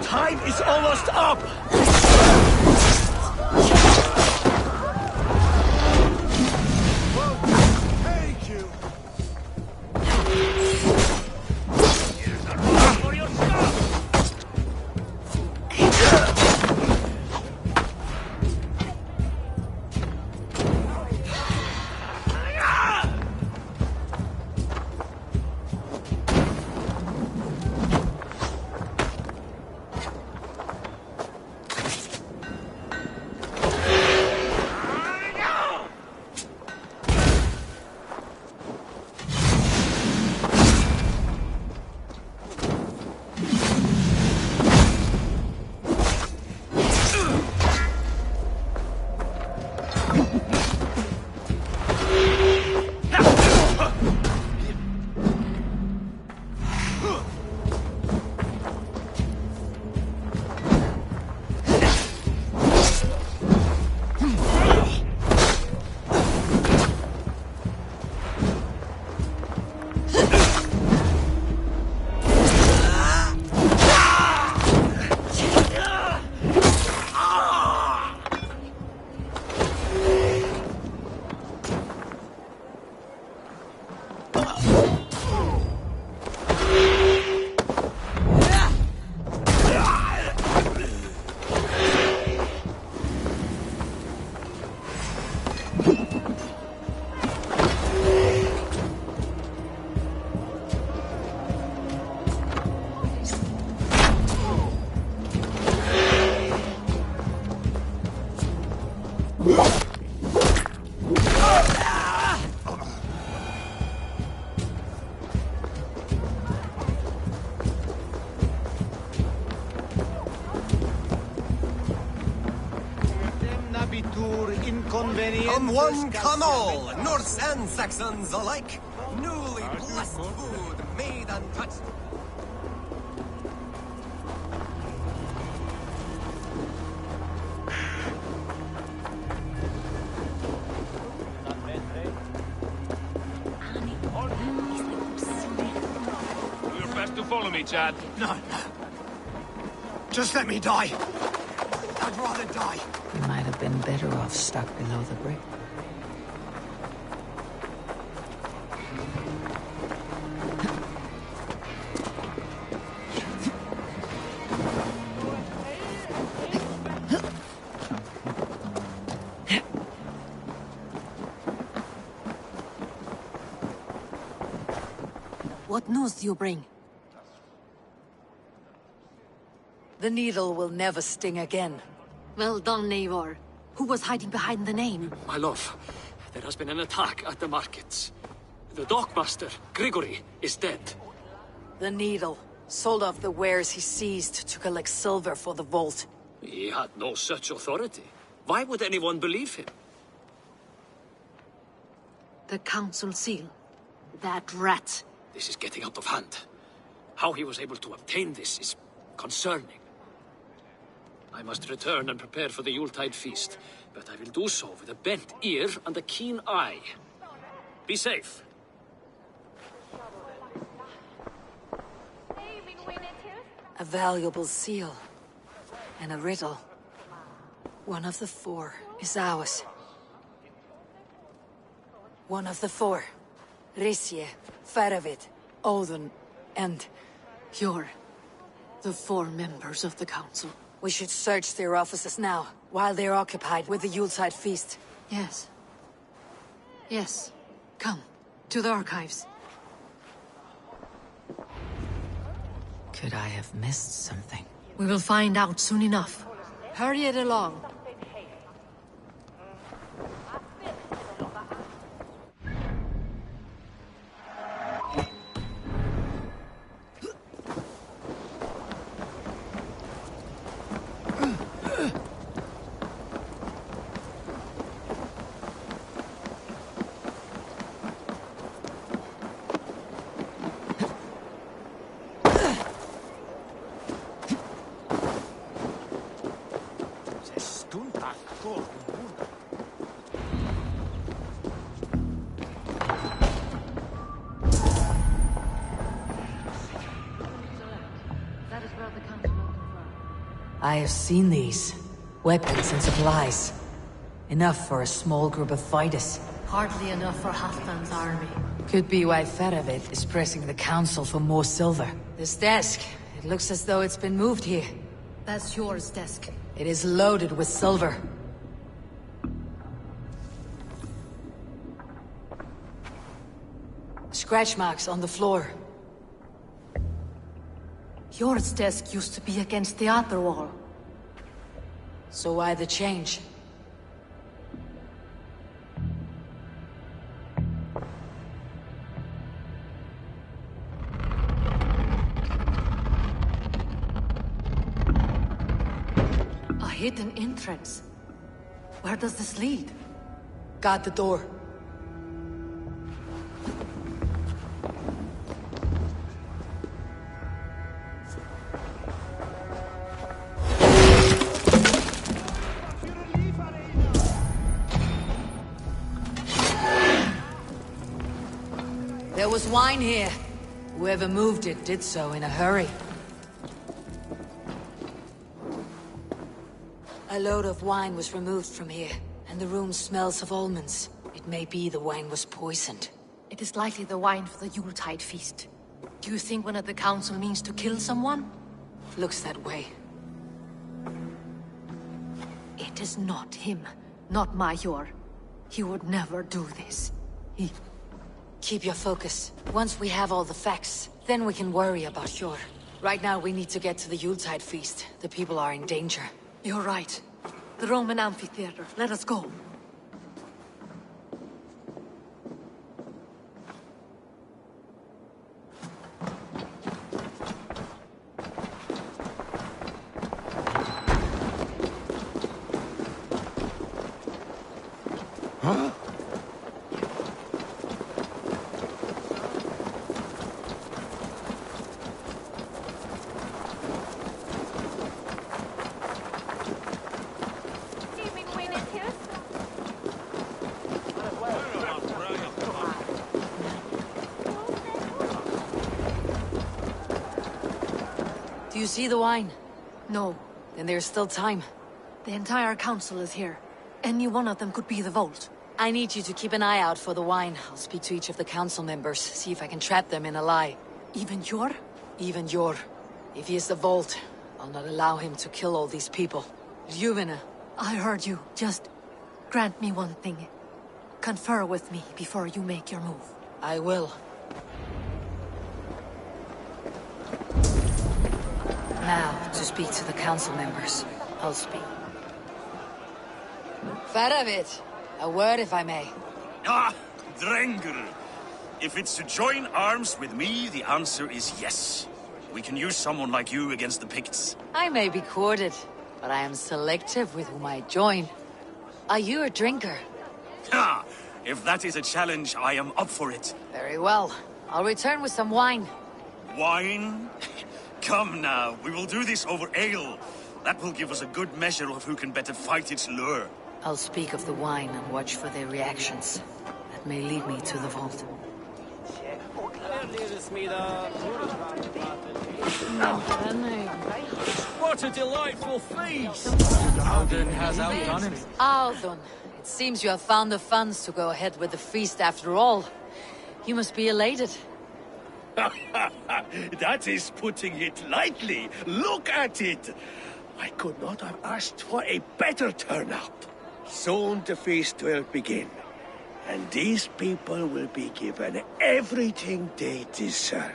Time is almost up! Thank you! For your stuff! Come one, come all, Norse and Saxons alike. Newly blessed food, made untouched. Do your best to follow me, Chad. No. Just let me die. I'd rather die. You might have been better off stuck below the brick. What news do you bring? The needle will never sting again. Well done, Eivor. Who was hiding behind the name? My love, there has been an attack at the markets. The dockmaster, Grigory, is dead. The needle sold off the wares he seized to collect silver for the vault. He had no such authority. Why would anyone believe him? The council seal. That rat. This is getting out of hand. How he was able to obtain this is concerning. I must return and prepare for the Yuletide feast, but I will do so with a bent ear and a keen eye. Be safe. A valuable seal. And a riddle. One of the four is ours. One of the four. Risje, Faravid, Odin, and... You're the four members of the council. We should search their offices now, while they're occupied with the Yuletide feast. Yes. Yes. Come, to the archives. Could I have missed something? We will find out soon enough. Hurry it along. I have seen these. Weapons and supplies. Enough for a small group of fighters. Hardly enough for Halfdan's army. Could be why Faravid is pressing the council for more silver. This desk, it looks as though it's been moved here. That's yours, desk. It is loaded with silver. Scratch marks on the floor. Yours desk used to be against the other wall. So why the change? A hidden entrance. Where does this lead? Guard the door. There was wine here. Whoever moved it did so in a hurry. A load of wine was removed from here, and the room smells of almonds. It may be the wine was poisoned. It is likely the wine for the Yuletide feast. Do you think one of the council means to kill someone? Looks that way. It is not him, not Major. He would never do this. Keep your focus. Once we have all the facts, then we can worry about Hjor. Right now we need to get to the Yuletide feast. The people are in danger. You're right. The Roman amphitheater. Let us go. Do you see the wine? No. Then there's still time. The entire council is here. Any one of them could be the vault. I need you to keep an eye out for the wine. I'll speak to each of the council members, see if I can trap them in a lie. Even Yor? Even Yor. If he is the vault, I'll not allow him to kill all these people. Juvena. I heard you. Just grant me one thing. Confer with me before you make your move. I will. Now, to speak to the council members. I'll speak. Faravit, a word if I may. Ah, Drengr. If it's to join arms with me, the answer is yes. We can use someone like you against the Picts. I may be courted, but I am selective with whom I join. Are you a drinker? Ha! If that is a challenge, I am up for it. Very well. I'll return with some wine. Wine? Come now, we will do this over ale. That will give us a good measure of who can better fight its lure. I'll speak of the wine and watch for their reactions. That may lead me to the vault. What a delightful feast! Alden has outdone him. Alden, it seems you have found the funds to go ahead with the feast after all. You must be elated. That is putting it lightly. Look at it. I could not have asked for a better turnout. Soon the feast will begin. And these people will be given everything they deserve.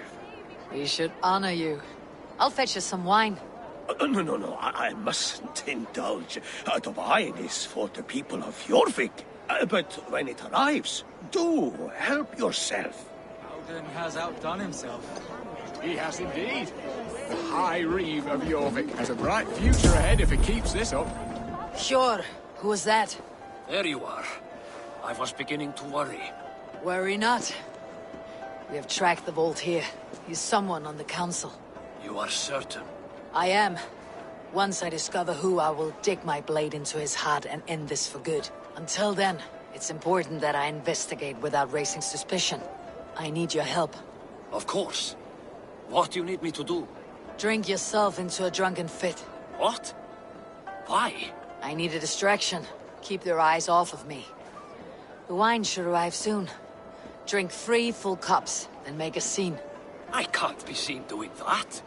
We should honor you. I'll fetch you some wine. No, I mustn't indulge. The wine is for the people of Jorvik. But when it arrives, do help yourself. Alden has outdone himself. He has indeed. The High Reeve of Jorvik has a bright future ahead if he keeps this up. Sure. Who was that? There you are. I was beginning to worry. Worry not. We have tracked the vault here. He's someone on the council. You are certain? I am. Once I discover who, I will dig my blade into his heart and end this for good. Until then, it's important that I investigate without raising suspicion. I need your help. Of course. What do you need me to do? Drink yourself into a drunken fit. What? Why? I need a distraction. Keep their eyes off of me. The wine should arrive soon. Drink 3 full cups, then make a scene. I can't be seen doing that.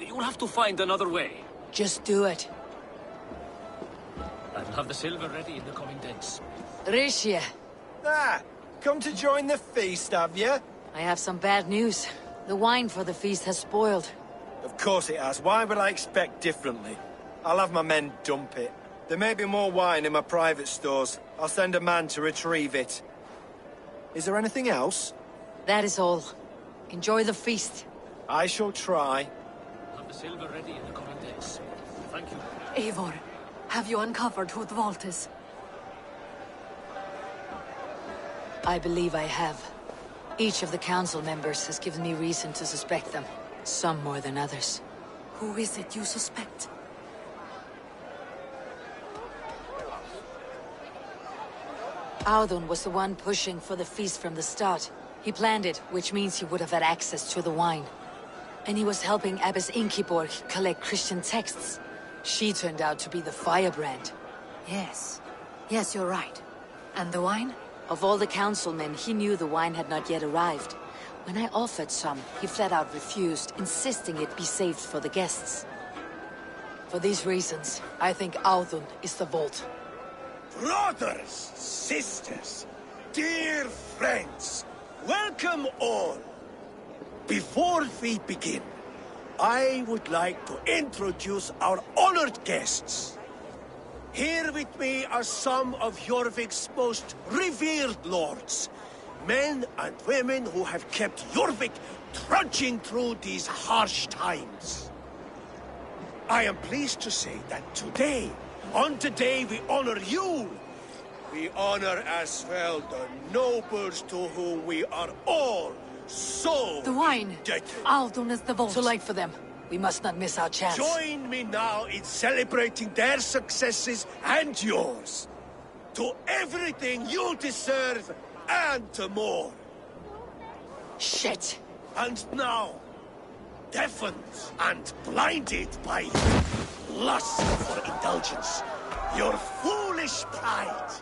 You'll have to find another way. Just do it. I will have the silver ready in the coming days. Rishia. Ah, come to join the feast, have you? I have some bad news. The wine for the feast has spoiled. Of course it has. Why would I expect differently? I'll have my men dump it. There may be more wine in my private stores. I'll send a man to retrieve it. Is there anything else? That is all. Enjoy the feast. I shall try. Have the silver ready in the coming days. Thank you. Eivor, have you uncovered who the vault is? I believe I have. Each of the council members has given me reason to suspect them. Some more than others. Who is it you suspect? Audun was the one pushing for the feast from the start. He planned it, which means he would have had access to the wine. And he was helping Abbess Ingeborg collect Christian texts. She turned out to be the firebrand. Yes. Yes, you're right. And the wine? Of all the councilmen, he knew the wine had not yet arrived. When I offered some, he flat out refused, insisting it be saved for the guests. For these reasons, I think Audun is the vault. Brothers, sisters, dear friends, welcome all. Before we begin, I would like to introduce our honored guests. Here with me are some of Jorvik's most revered lords. Men and women who have kept Jorvik trudging through these harsh times. I am pleased to say that today, on the day we honor you, we honor as well the nobles to whom we are all so the wine. indebted. Audun is the vault. Too late for them. We must not miss our chance. Join me now in celebrating their successes and yours. To everything you deserve and to more. Shit. And now, deafened and blinded by lust for indulgence, your foolish pride.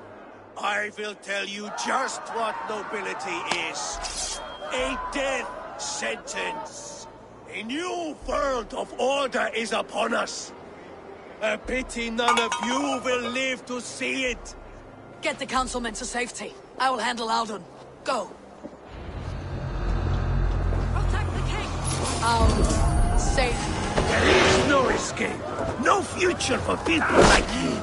I will tell you just what nobility is. A death sentence. A new world of order is upon us. A pity none of you will live to see it. Get the councilmen to safety. I will handle Aldon. Go. Protect the king! Aldon, safe. There is no escape. No future for people like you.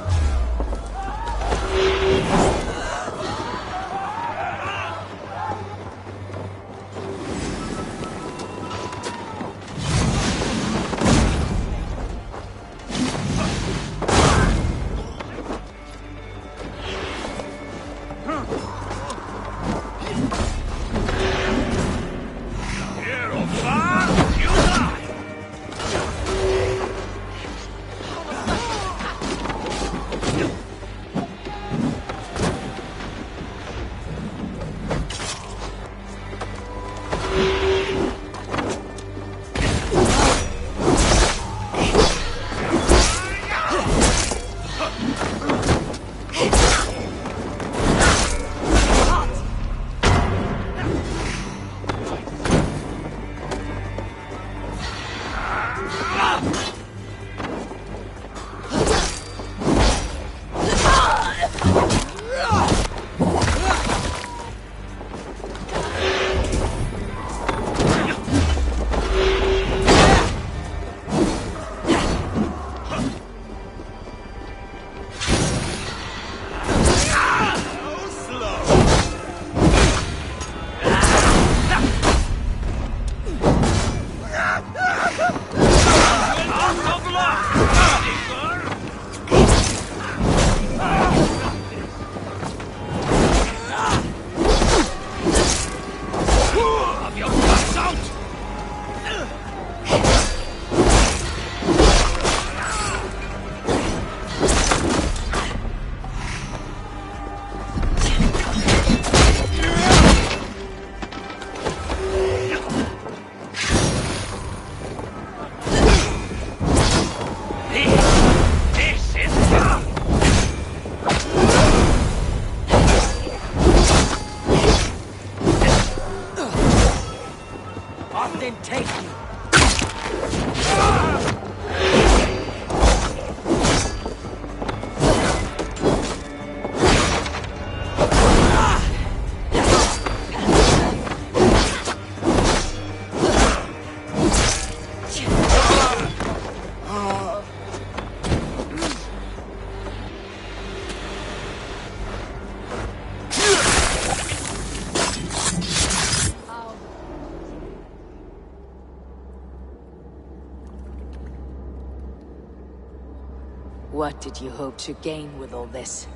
What did you hope to gain with all this?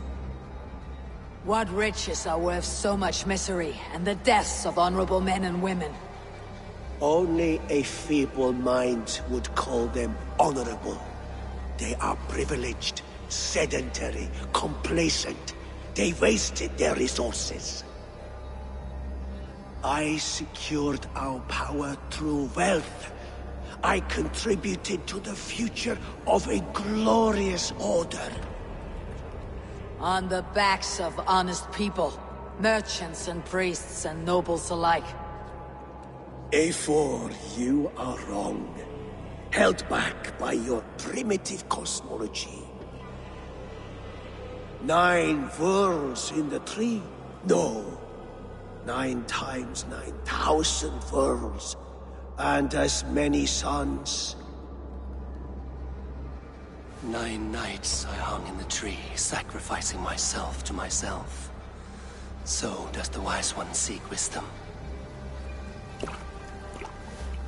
What riches are worth so much misery and the deaths of honorable men and women? Only a feeble mind would call them honorable. They are privileged, sedentary, complacent. They wasted their resources. I secured our power through wealth. I contributed to the future of a glorious order. On the backs of honest people, merchants and priests and nobles alike. Eivor, you are wrong. Held back by your primitive cosmology. 9 worlds in the tree? No. 9 times 9,000 worlds. And as many suns. 9 nights I hung in the tree, sacrificing myself to myself. So does the Wise One seek wisdom.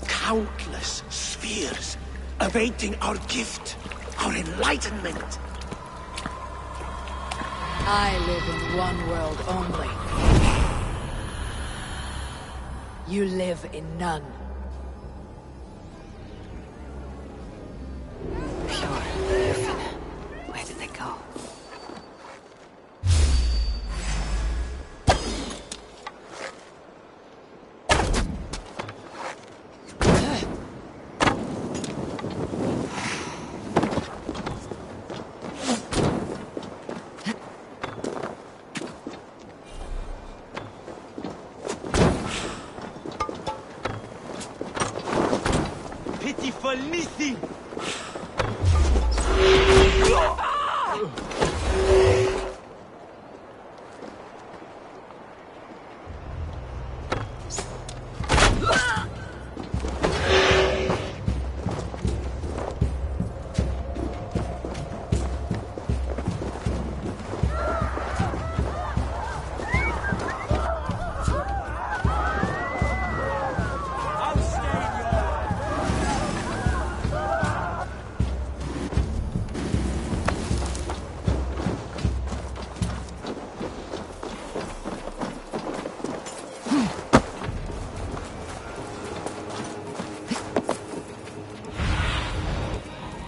Countless spheres, awaiting our gift, our enlightenment. I live in one world only. You live in none. Pure Griffin. Where did they go? beautiful Nisi!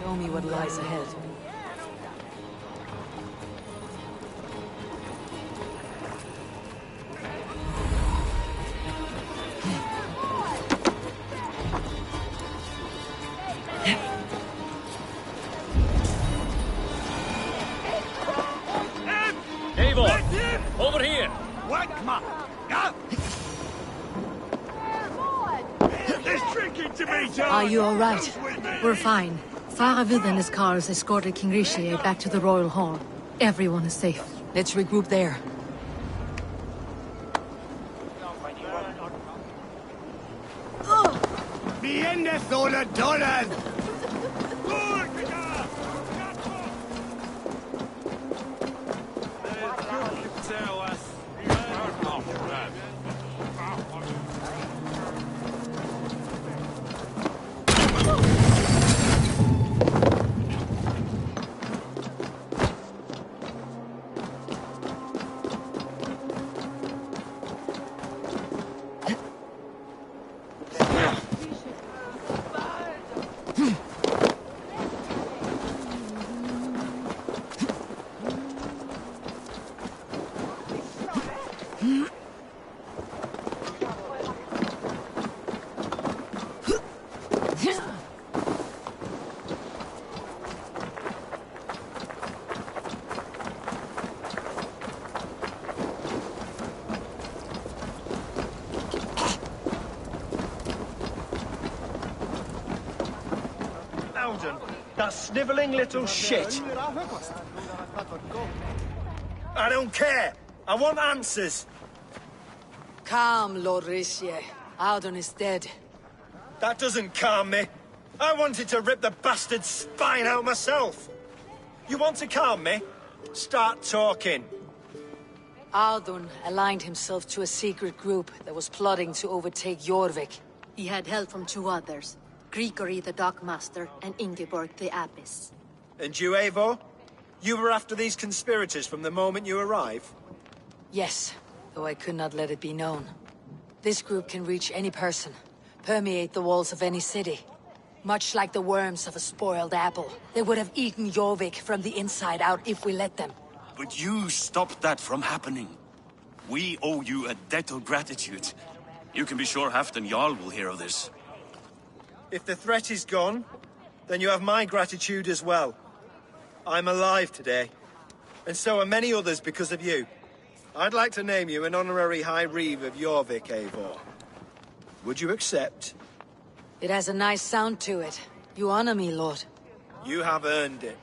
Show me what lies ahead. Eivor! Over here! Wankma! Ah! There's drinking to be done! Are you all right? We're fine. Faravid and his cars escorted King Rishi back to the Royal Hall. Everyone is safe. Let's regroup there. Miende sola dolan! That snivelling little shit. I don't care. I want answers. Calm, Lord Rishi. Audun is dead. That doesn't calm me. I wanted to rip the bastard's spine out myself. You want to calm me? Start talking. Audun aligned himself to a secret group that was plotting to overtake Jorvik. He had help from two others. Grigory the Dockmaster and Ingeborg the Abbess. And you, Eivor? You were after these conspirators from the moment you arrived? Yes, though I could not let it be known. This group can reach any person, permeate the walls of any city. Much like the worms of a spoiled apple, they would have eaten Jorvik from the inside out if we let them. But you stopped that from happening. We owe you a debt of gratitude. You can be sure Halfdan Jarl will hear of this. If the threat is gone, then you have my gratitude as well. I'm alive today, and so are many others because of you. I'd like to name you an honorary High Reeve of Jorvik, Eivor. Would you accept? It has a nice sound to it. You honor me, Lord. You have earned it.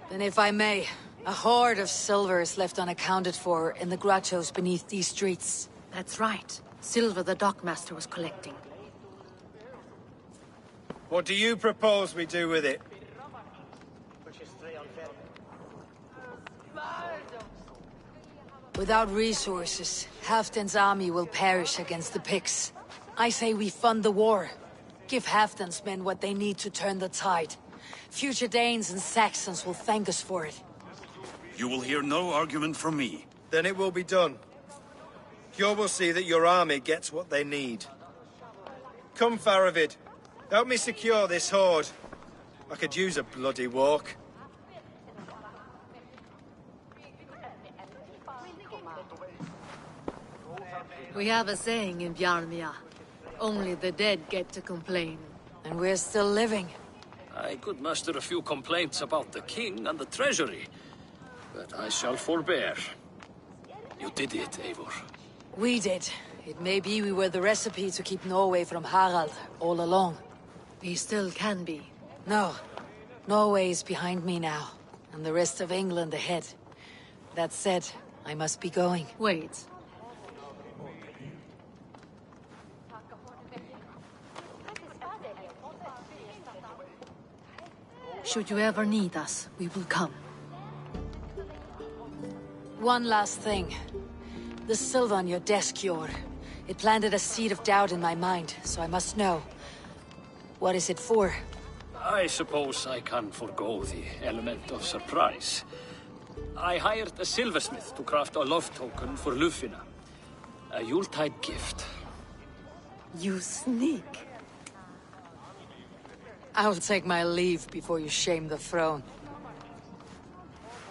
Then if I may, a hoard of silver is left unaccounted for in the grottos beneath these streets. That's right. Silver the Dockmaster was collecting. What do you propose we do with it? Without resources, Halfdan's army will perish against the Picts. I say we fund the war. Give Halfdan's men what they need to turn the tide. Future Danes and Saxons will thank us for it. You will hear no argument from me. Then it will be done. You will see that your army gets what they need. Come, Faravid. Help me secure this hoard. I could use a bloody walk. We have a saying in Bjarmia. Only the dead get to complain. And we're still living. I could muster a few complaints about the king and the treasury, but I shall forbear. You did it, Eivor. We did. It may be we were the recipe to keep Norway from Harald all along. We still can be. No. Norway is behind me now, and the rest of England ahead. That said, I must be going. Wait. Should you ever need us, we will come. One last thing. The silver on your desk, Yor. It planted a seed of doubt in my mind, so I must know. What is it for? I suppose I can forgo the element of surprise. I hired a silversmith to craft a love token for Lufina. A Yuletide gift. You sneak. I'll take my leave before you shame the throne.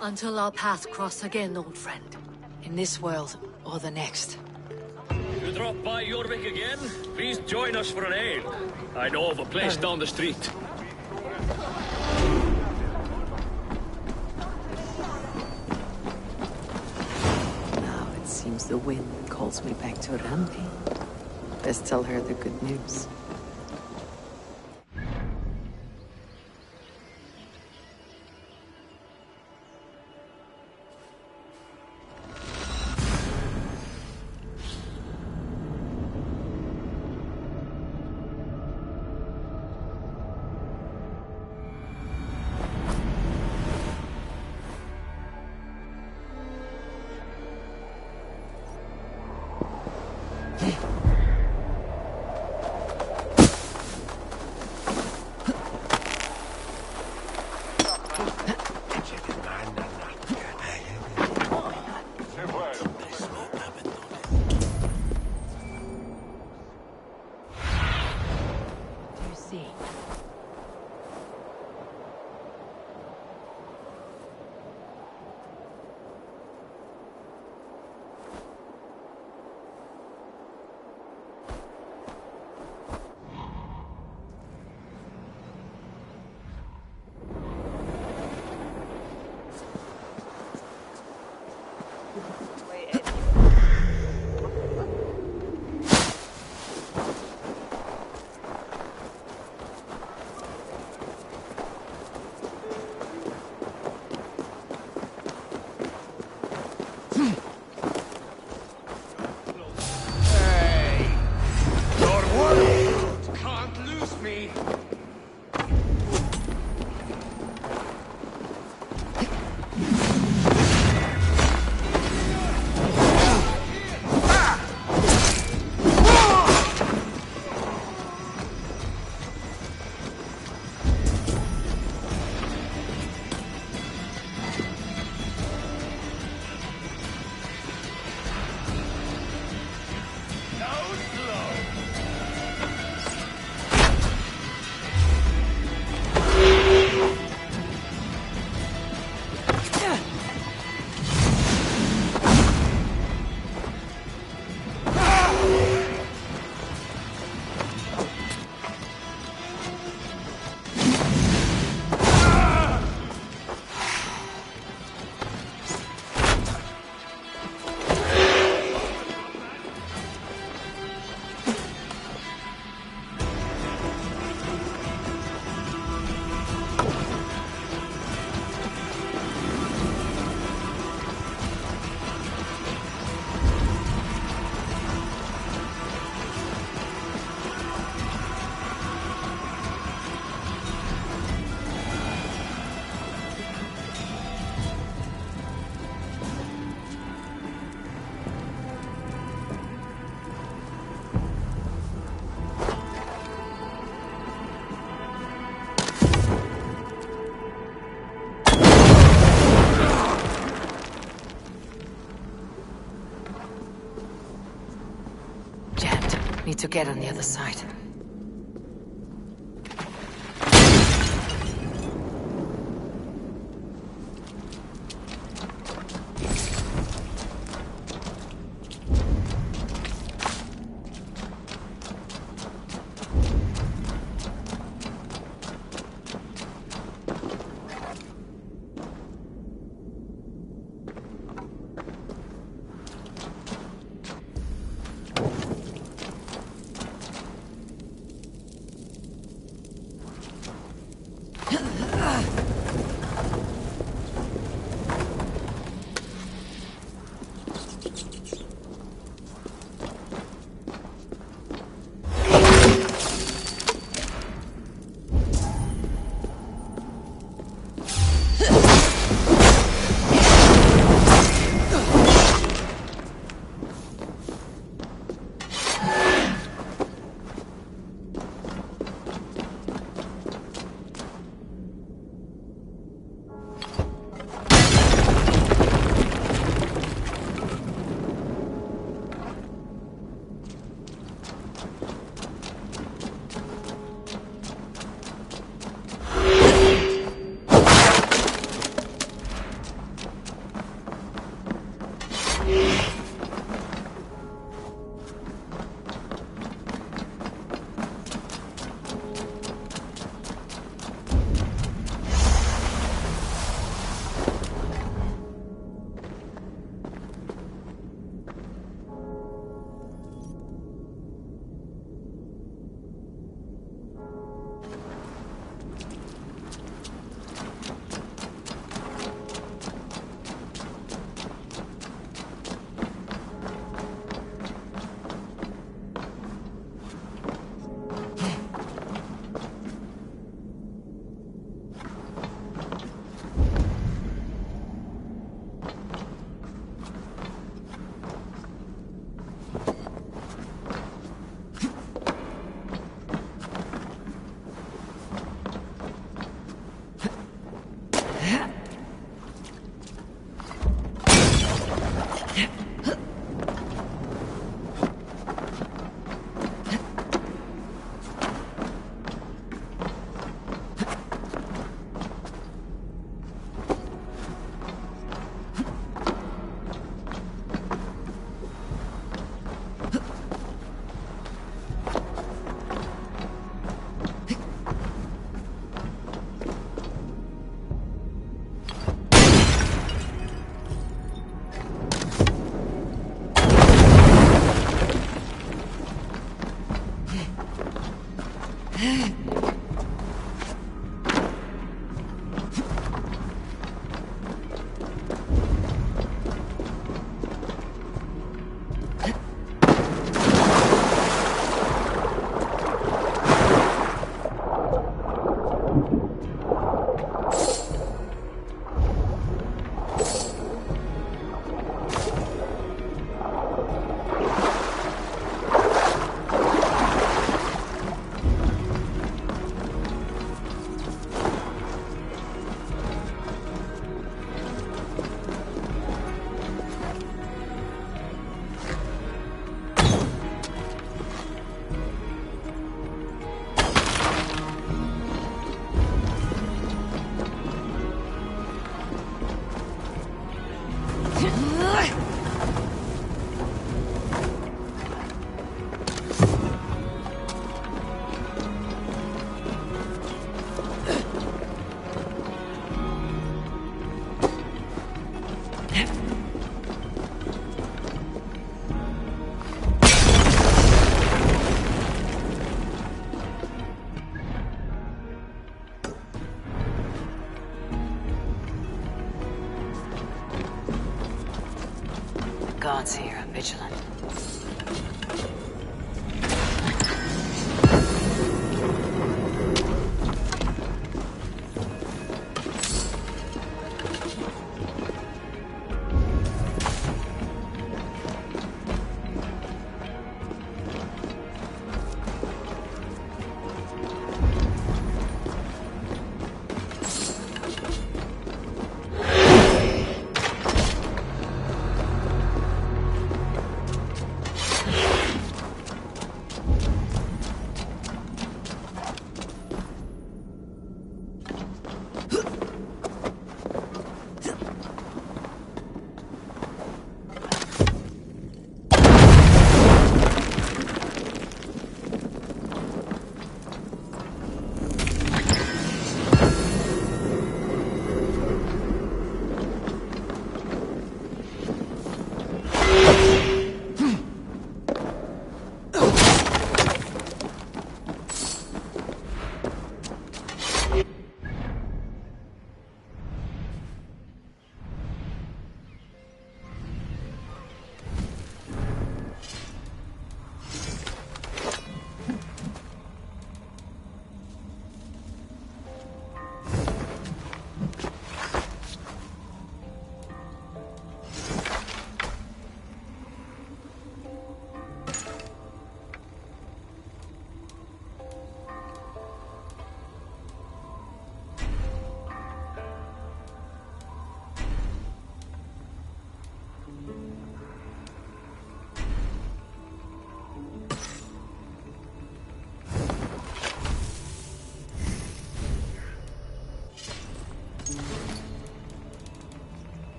Until our paths cross again, old friend. In this world, or the next. You drop by Jorvik again? Please join us for an ale. I know of a place down the street. Now it seems the wind calls me back to Randi. Best tell her the good news. Need to get on the other side. Guards here are vigilant.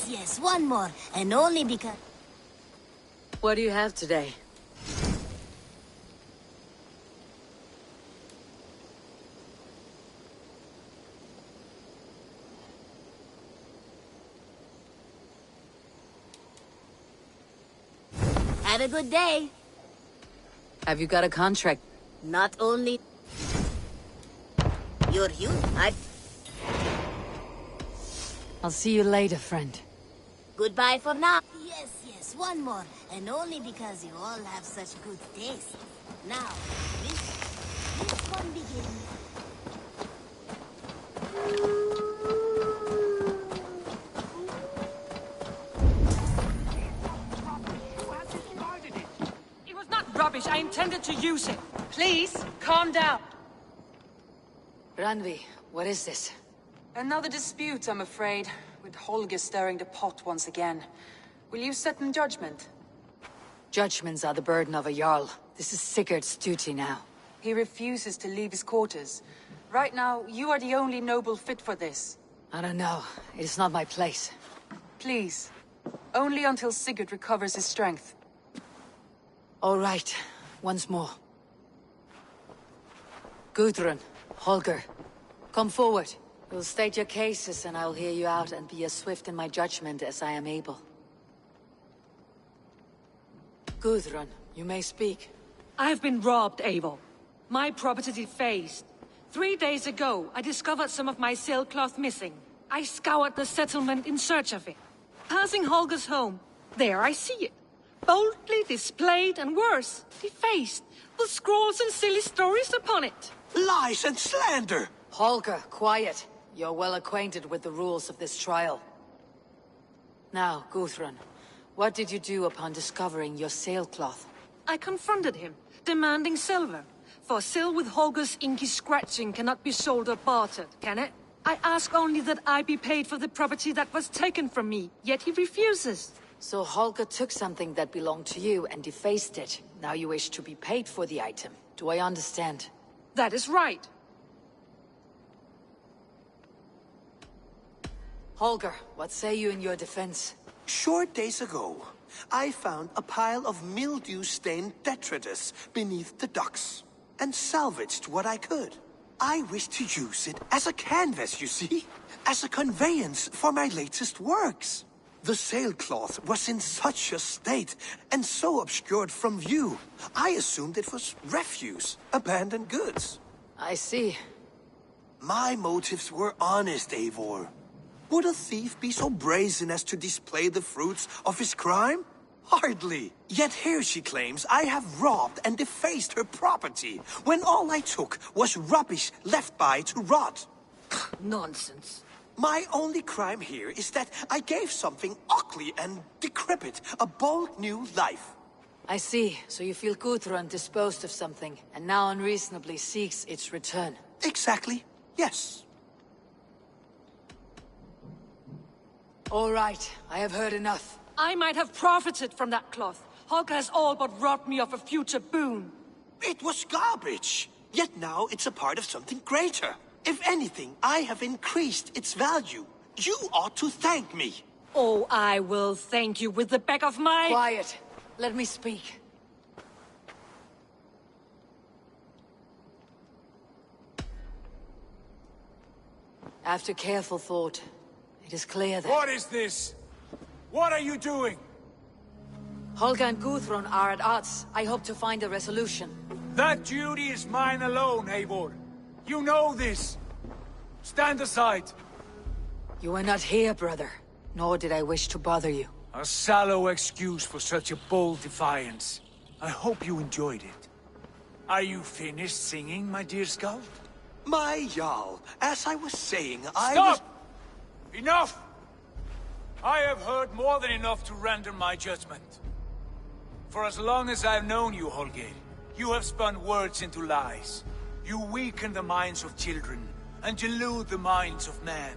Yes, one more. And only because... What do you have today? Have a good day. Have you got a contract? Not only... You're huge. I'll see you later, friend. Goodbye for now. Yes, one more. And only because you all have such good taste. Now, this one begins. intended to use it. Please, calm down. Randvi, what is this? Another dispute, I'm afraid, with Holger stirring the pot once again. Will you set in judgment? Judgments are the burden of a Jarl. This is Sigurd's duty now. He refuses to leave his quarters. Right now, you are the only noble fit for this. I don't know. It is not my place. Please. Only until Sigurd recovers his strength. All right. Once more. Gudrun, Holger, come forward. You'll state your cases and I'll hear you out and be as swift in my judgment as I am able. Gudrun, you may speak. I have been robbed, Eivor. My property defaced. 3 days ago, I discovered some of my sailcloth missing. I scoured the settlement in search of it. Passing Holger's home, there I see it. Boldly displayed and worse, defaced, with scrolls and silly stories upon it. Lies and slander! Holger, quiet. You're well acquainted with the rules of this trial. Now, Gudrun, what did you do upon discovering your sailcloth? I confronted him, demanding silver. For sil with Holger's inky scratching cannot be sold or bartered, can it? I ask only that I be paid for the property that was taken from me, yet he refuses. So Holger took something that belonged to you and defaced it. Now you wish to be paid for the item. Do I understand? That is right. Holger, what say you in your defense? Short days ago, I found a pile of mildew-stained detritus beneath the docks, and salvaged what I could. I wish to use it as a canvas, you see? As a conveyance for my latest works. The sailcloth was in such a state, and so obscured from view, I assumed it was refuse, abandoned goods. I see. My motives were honest, Eivor. Would a thief be so brazen as to display the fruits of his crime? Hardly. Yet here she claims I have robbed and defaced her property, when all I took was rubbish left by to rot. Nonsense. My only crime here is that I gave something ugly and decrepit a bold new life. I see. So you feel Gudrun disposed of something, and now unreasonably seeks its return. Exactly. Yes. All right. I have heard enough. I might have profited from that cloth. Holger has all but robbed me of a future boon. It was garbage. Yet now it's a part of something greater. If anything, I have increased its value. You ought to thank me. Oh, I will thank you with the back of my... Quiet. Let me speak. After careful thought, it is clear that... What is this? What are you doing? Holger and Gudrun are at odds. I hope to find a resolution. That duty is mine alone, Eivor. You know this. Stand aside. You were not here, brother. Nor did I wish to bother you. A sallow excuse for such a bold defiance. I hope you enjoyed it. Are you finished singing, my dear Skald? My Jarl, as I was saying, Stop! Enough! I have heard more than enough to render my judgment. For as long as I've known you, Holger, you have spun words into lies. You weaken the minds of children, and delude the minds of men.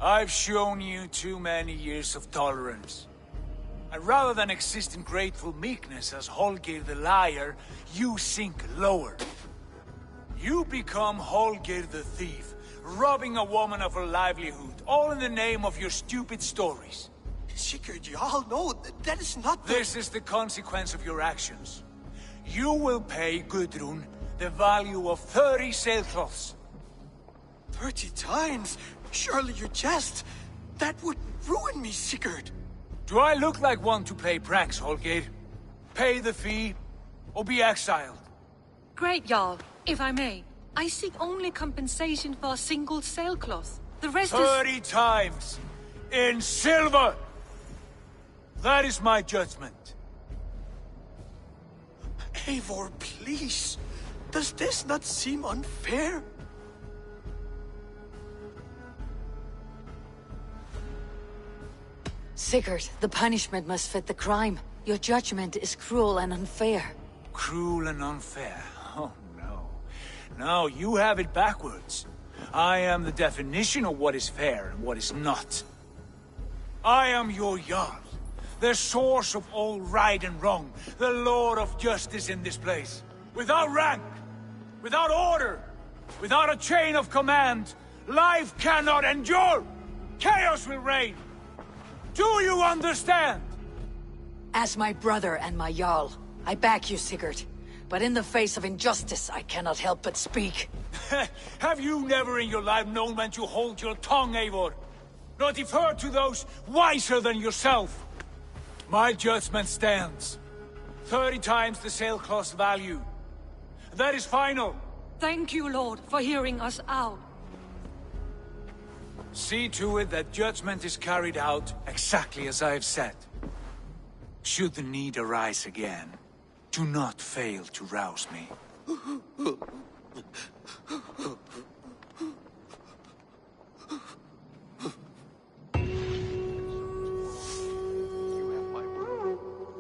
I've shown you too many years of tolerance. And rather than exist in grateful meekness as Holger the liar, you sink lower. You become Holger the thief, robbing a woman of her livelihood, all in the name of your stupid stories. Sigurd, Jarl, no, that is not the... This is the consequence of your actions. You will pay Gudrun the value of 30 sailcloths. 30 times? Surely you jest. That would ruin me, Sigurd. Do I look like one to play pranks, Holger? Pay the fee, or be exiled. Great, Jarl. If I may, I seek only compensation for a single sailcloth. The rest 30 times! In silver! That is my judgment. Eivor, please. Does this not seem unfair? Sigurd, the punishment must fit the crime. Your judgment is cruel and unfair. Cruel and unfair. Oh, no. No, you have it backwards. I am the definition of what is fair and what is not. I am your Jarl, the source of all right and wrong, the Lord of justice in this place. Without rank, without order, without a chain of command, life cannot endure! Chaos will reign! Do you understand? As my brother and my Jarl, I back you, Sigurd. But in the face of injustice, I cannot help but speak. Have you never in your life known when to hold your tongue, Eivor? Nor defer to those wiser than yourself? My judgment stands. 30 times the sailcloth's value. That is final. Thank you, Lord, for hearing us out. See to it that judgment is carried out exactly as I have said. Should the need arise again, do not fail to rouse me.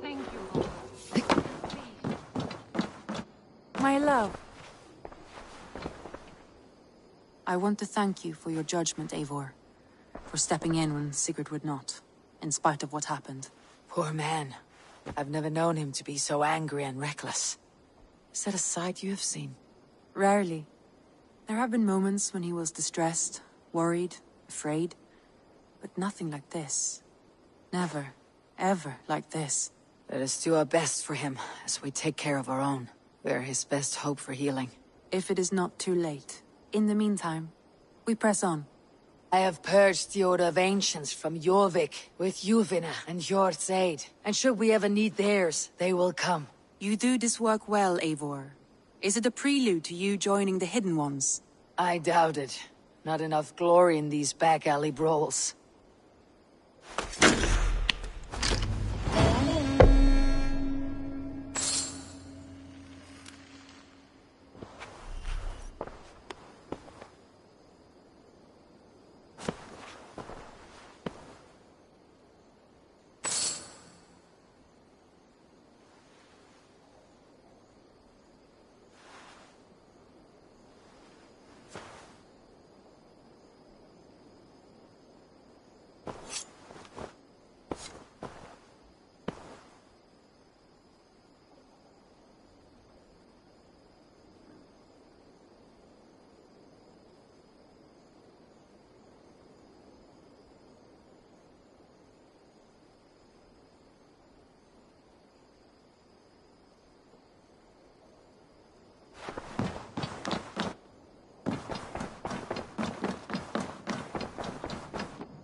Thank you. My love. I want to thank you for your judgment, Eivor. For stepping in when Sigurd would not, in spite of what happened. Poor man. I've never known him to be so angry and reckless. Is that a side you have seen? Rarely. There have been moments when he was distressed, worried, afraid. But nothing like this. Never, ever like this. Let us do our best for him, as we take care of our own. We're his best hope for healing. If it is not too late. In the meantime, we press on. I have purged the Order of Ancients from Jorvik with Juvina and Hjort's aid. And should we ever need theirs, they will come. You do this work well, Eivor. Is it a prelude to you joining the Hidden Ones? I doubt it. Not enough glory in these back alley brawls.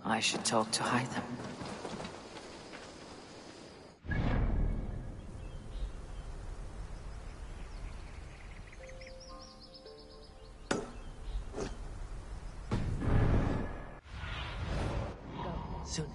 I should talk to Hytham. Soon.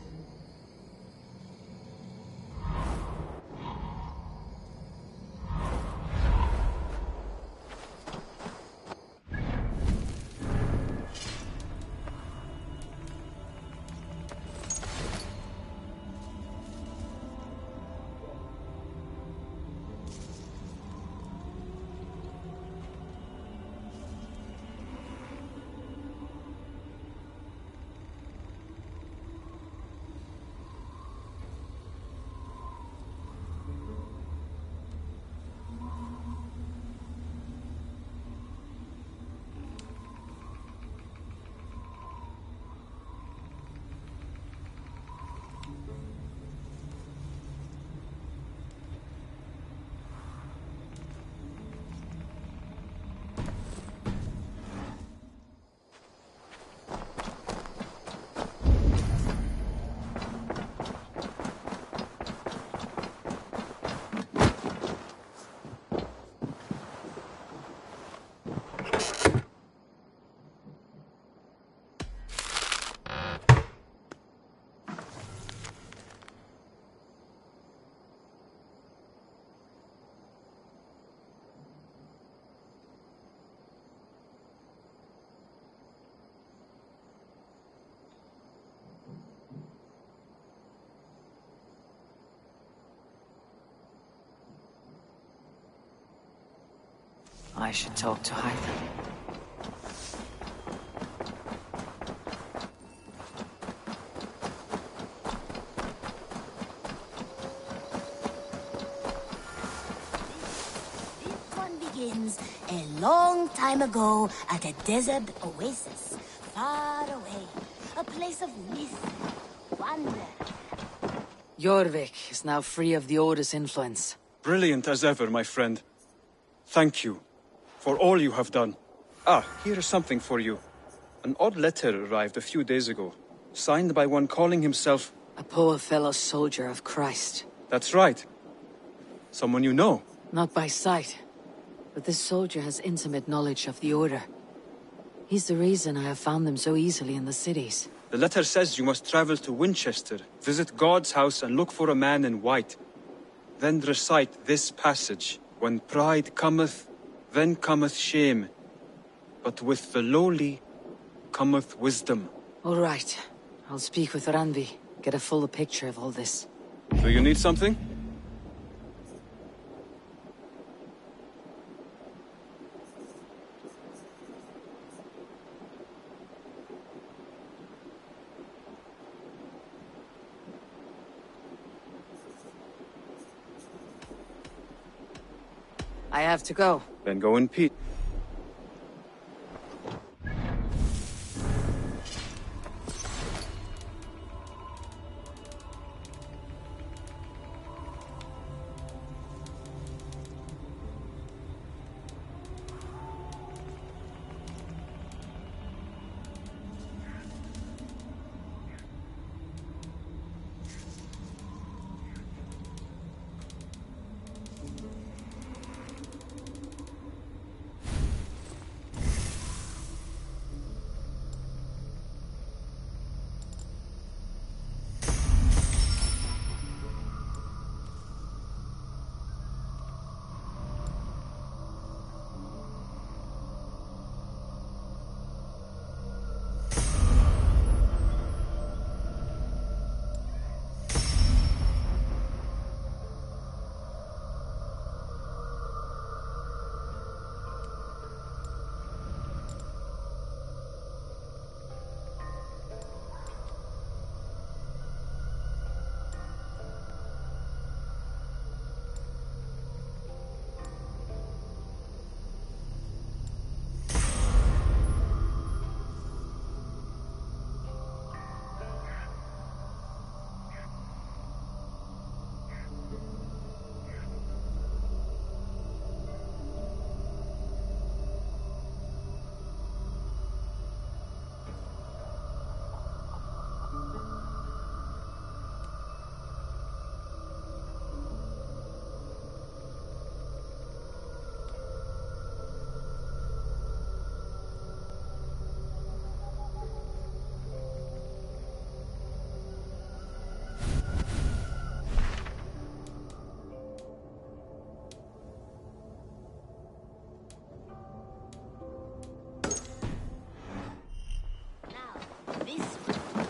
I should talk to Hythe. This one begins a long time ago at a desert oasis, far away. A place of myth, wonder. Jorvik is now free of the Order's influence. Brilliant as ever, my friend. Thank you for all you have done. Ah, here is something for you. An odd letter arrived a few days ago, signed by one calling himself... A poor fellow soldier of Christ. That's right. Someone you know. Not by sight, but this soldier has intimate knowledge of the Order. He's the reason I have found them so easily in the cities. The letter says you must travel to Winchester, visit God's house and look for a man in white. Then recite this passage. When pride cometh, then cometh shame. But with the lowly cometh wisdom. All right. I'll speak with Randvi, get a fuller picture of all this. Do you need something? I have to go. Then go in peace.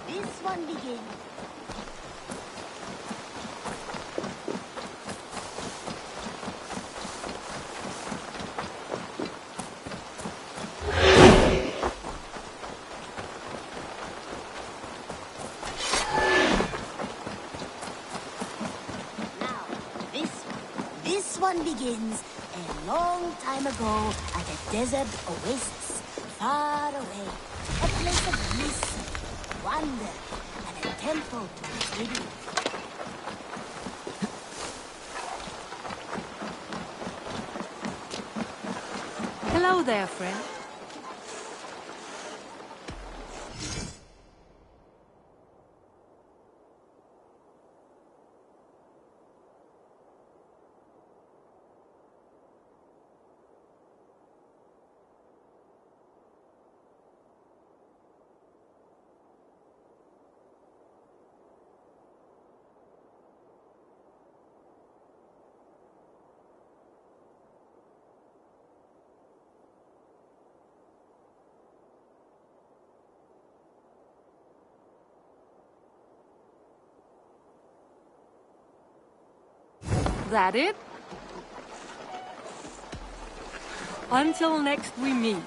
This one begins. This one begins a long time ago at a desert oasis, far away. A place of mystery, wonder, and a temple to the city. Hello there, friend. That it? Until next we meet.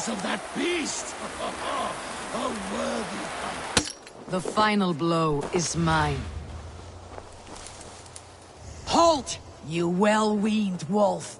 carcass of that beast! A worthy hunt. The final blow is mine. Halt, you well-weaned wolf!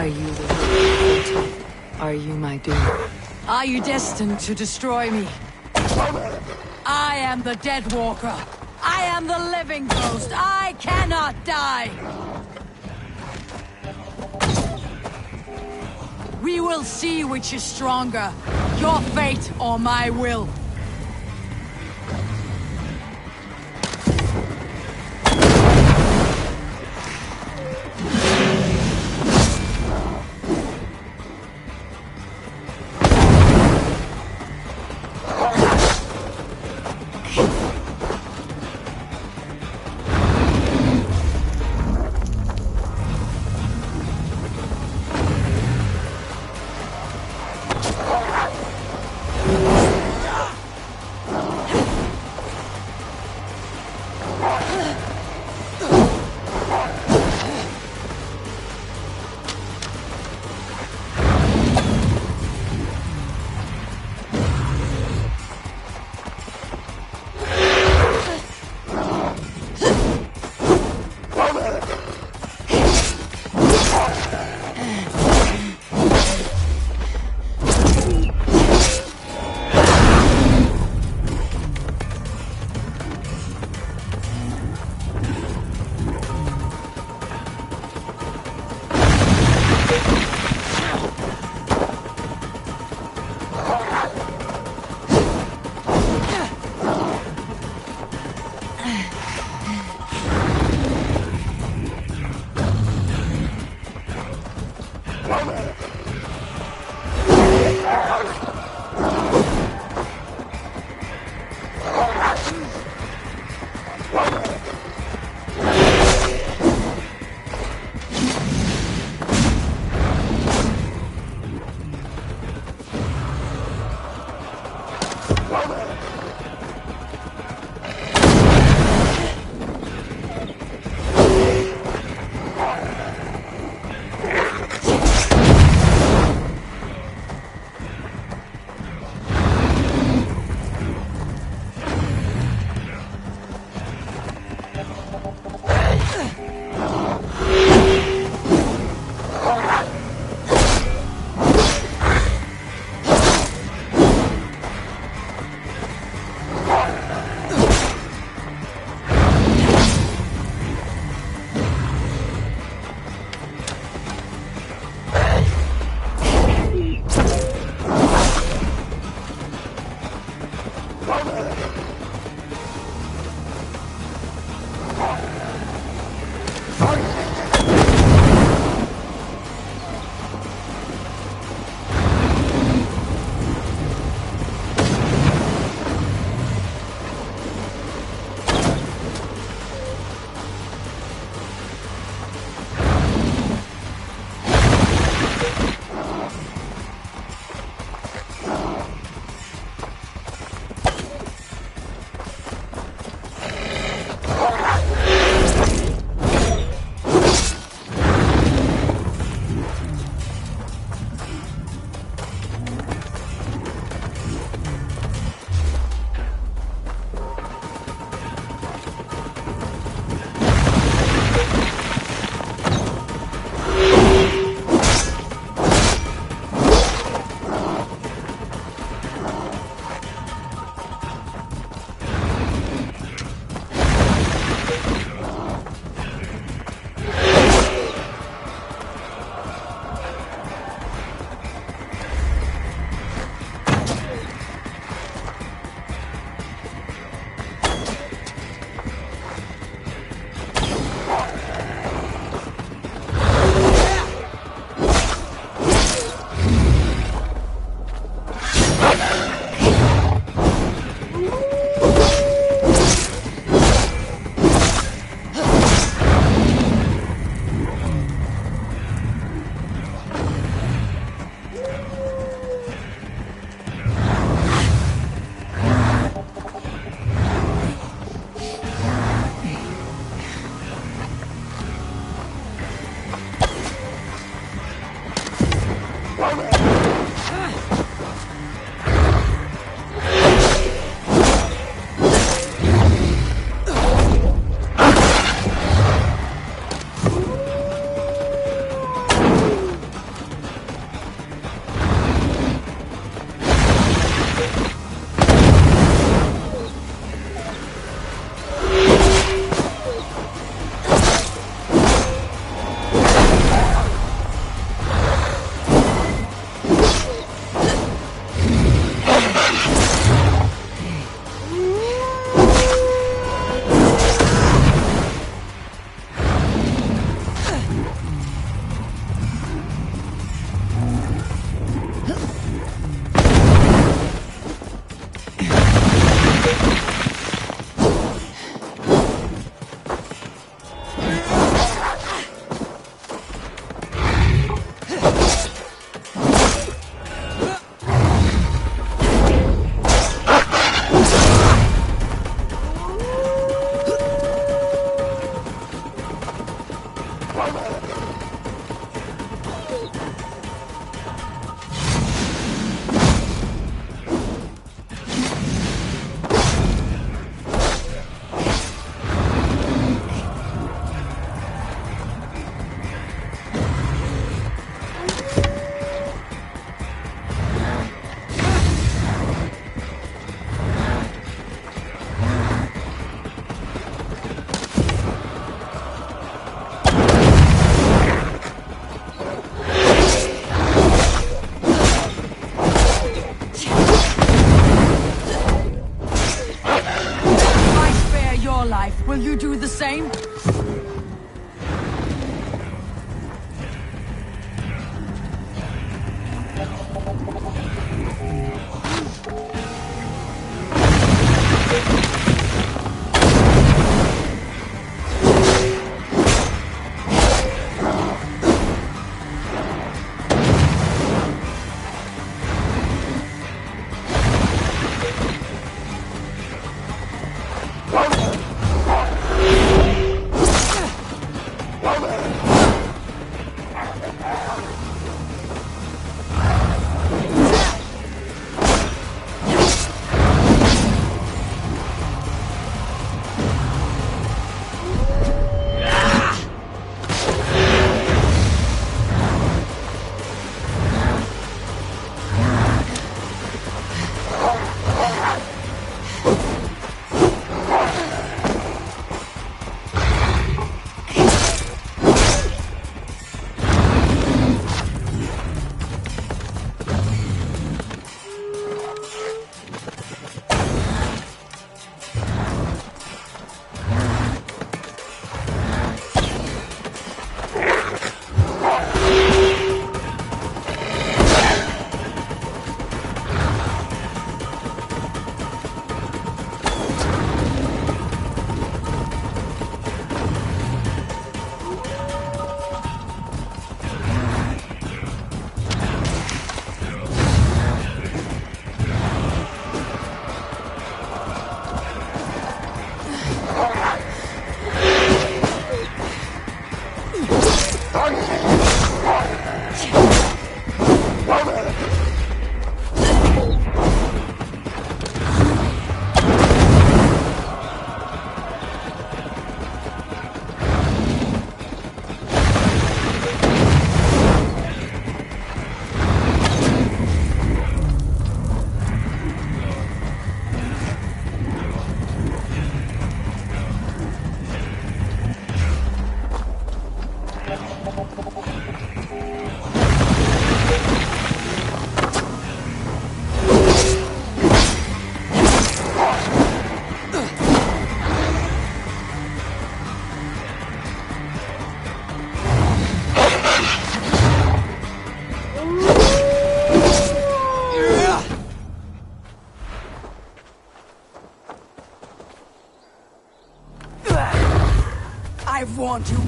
Are you the Are you my doom? Are you destined to destroy me? I am the Dead Walker. I am the living ghost. I cannot die. We will see which is stronger, your fate or my will.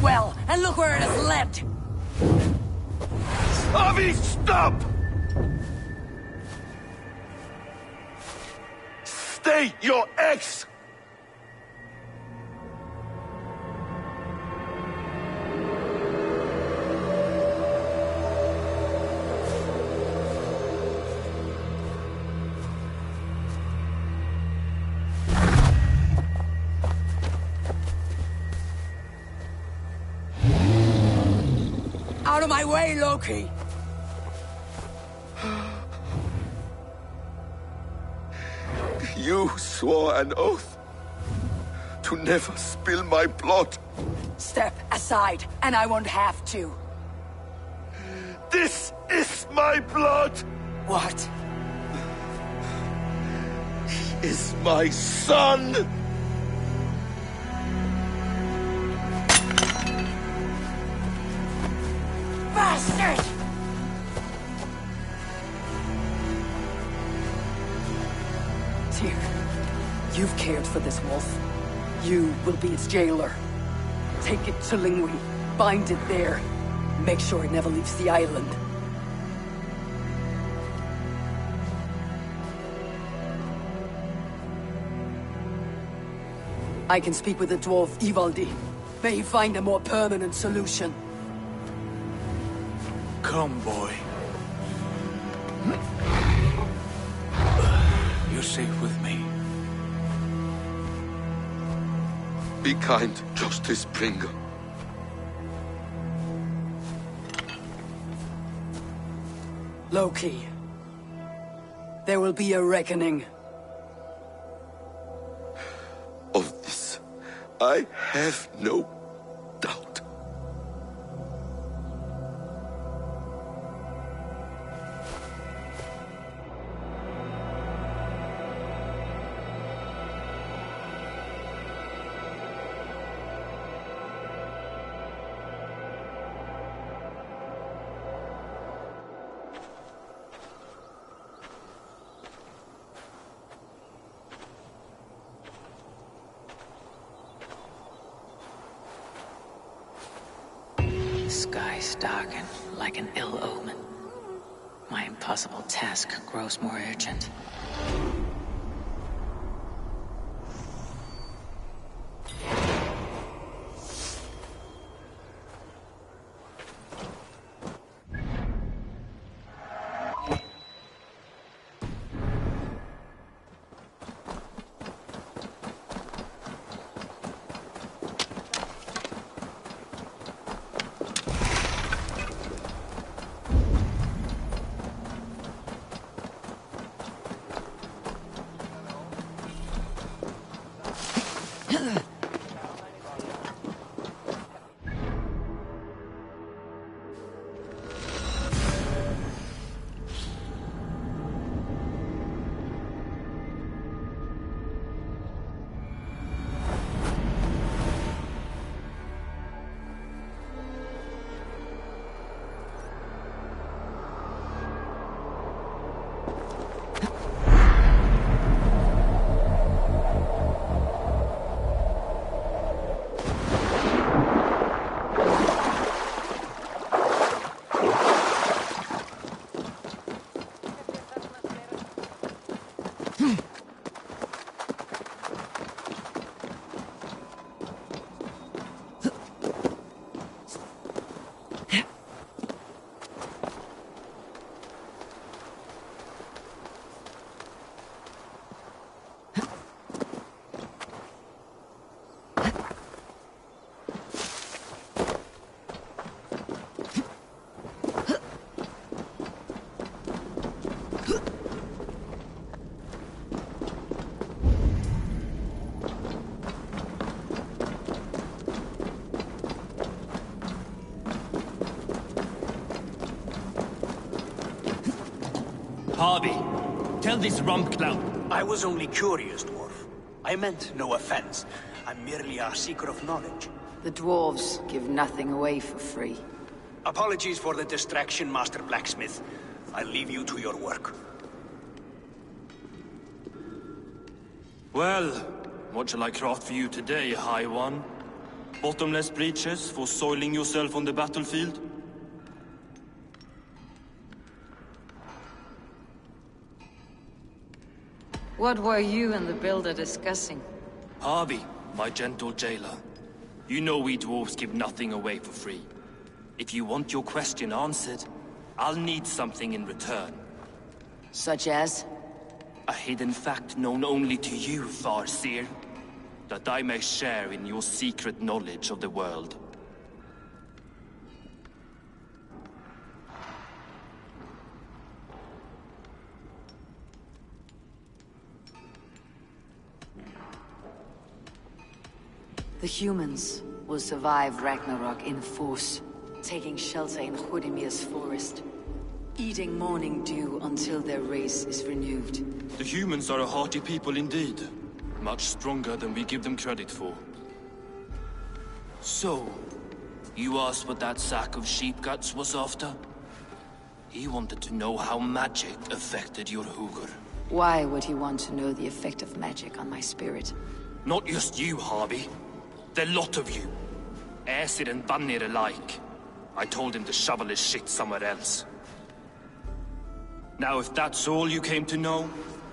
well, and look where it has led! Avi, stop! Stay your ex! Out of my way, Loki! You swore an oath to never spill my blood. Step aside, and I won't have to. This is my blood! What? He is my son! Bastard! Tyr, you've cared for this wolf. You will be its jailer. Take it to Lingui, bind it there. Make sure it never leaves the island. I can speak with the dwarf Ivaldi. May he find a more permanent solution. Come, boy. You're safe with me. Be kind, Justice Bringer. Loki. There will be a reckoning. Of this, I have no doubt. Skies darken like an ill omen. My impossible task grows more urgent. Harvey, tell this rump clown. I was only curious, dwarf. I meant no offense. I'm merely a seeker of knowledge. The dwarves give nothing away for free. Apologies for the distraction, Master Blacksmith. I'll leave you to your work. Well, what shall I craft for you today, High One? Bottomless breaches for soiling yourself on the battlefield? What were you and the builder discussing? Harvey, my gentle jailer. You know we dwarves give nothing away for free. If you want your question answered, I'll need something in return. Such as? A hidden fact known only to you, Farseer. That I may share in your secret knowledge of the world. The humans will survive Ragnarok in force, taking shelter in Hodimir's forest, eating morning dew until their race is renewed. The humans are a hearty people indeed. Much stronger than we give them credit for. So, you asked what that sack of sheep guts was after? He wanted to know how magic affected your Hugr. Why would he want to know the effect of magic on my spirit? Not just you, Harvey. The lot of you. Aesir and Vanir alike. I told him to shovel his shit somewhere else. Now if that's all you came to know,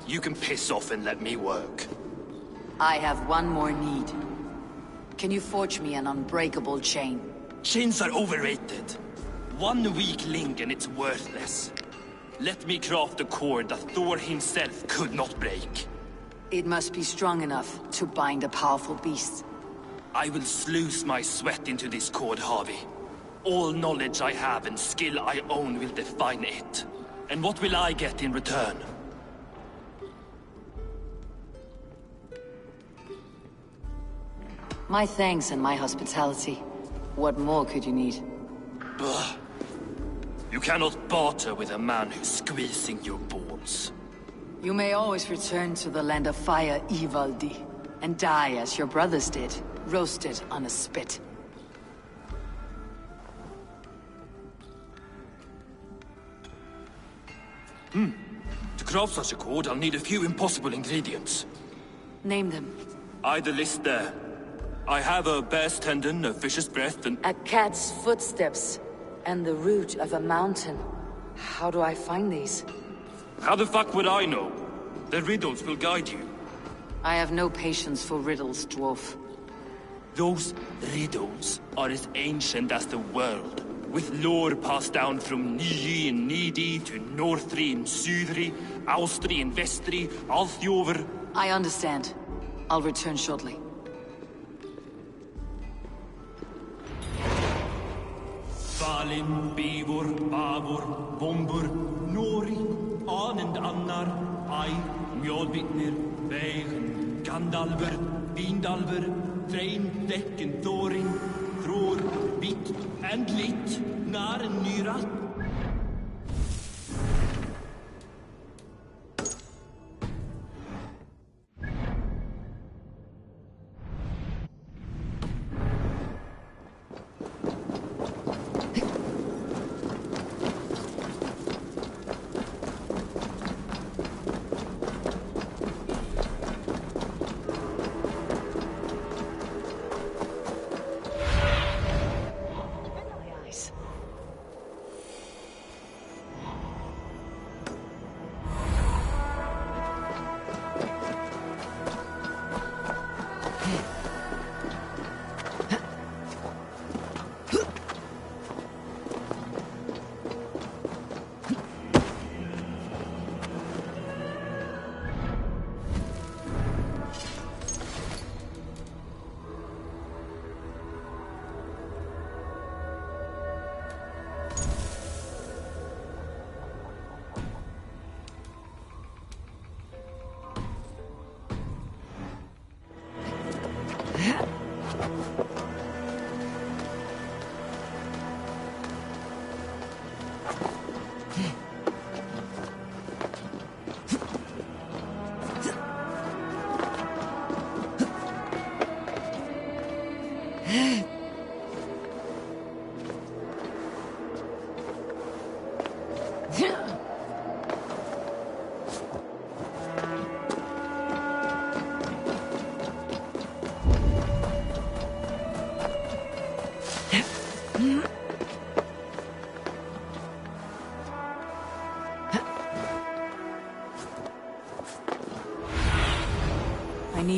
you can piss off and let me work. I have one more need. Can you forge me an unbreakable chain? Chains are overrated. One weak link and it's worthless. Let me craft a cord that Thor himself could not break. It must be strong enough to bind a powerful beast. I will sluice my sweat into this cord, Harvey. All knowledge I have and skill I own will define it. And what will I get in return? My thanks and my hospitality. What more could you need? Ugh. You cannot barter with a man who's squeezing your balls. You may always return to the land of fire, Ivaldi, and die as your brothers did, roasted on a spit. To craft such a cord, I'll need a few impossible ingredients. Name them. The list there. I have a bear's tendon, a fish's breath, and... A cat's footsteps, and the root of a mountain. How do I find these? How the fuck would I know? The riddles will guide you. I have no patience for riddles, dwarf. Those riddles are as ancient as the world, with lore passed down from Niji and Nidi to Northri and Sudri, Austri and Vestri, Althjover. I understand. I'll return shortly. Valin, Eivor, Bavor, Bombur, Nori, Anand Annar, Ai, Mjolvitnir, Veigen, Gandalver, Vindalver, Threin, Dekken, Thorin, Thror, Vit, and Lit, Nar and Nyrat.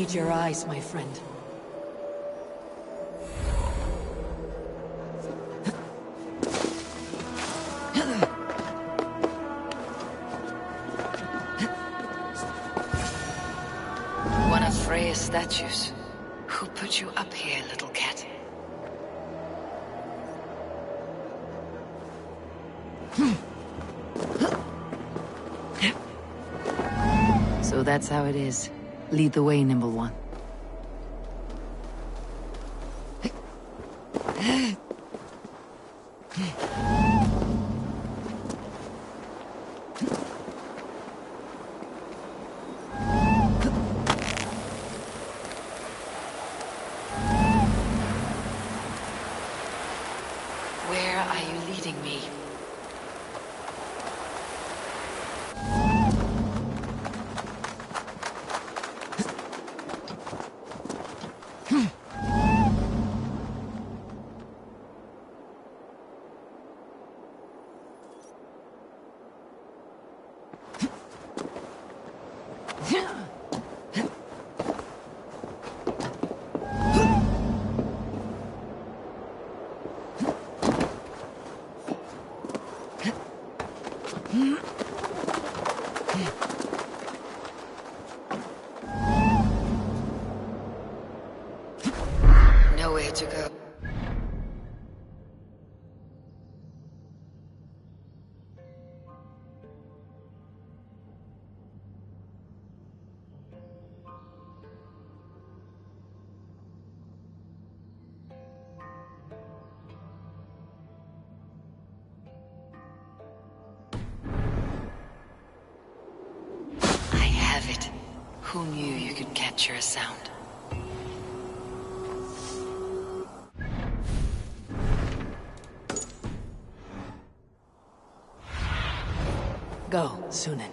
read your eyes, my friend. One of Freya's statues. Who put you up here, little cat? So that's how it is. Lead the way, nimble one. Where are you leading me? Nowhere to go. I have it. Who knew you could capture a sound? Go, Sunan.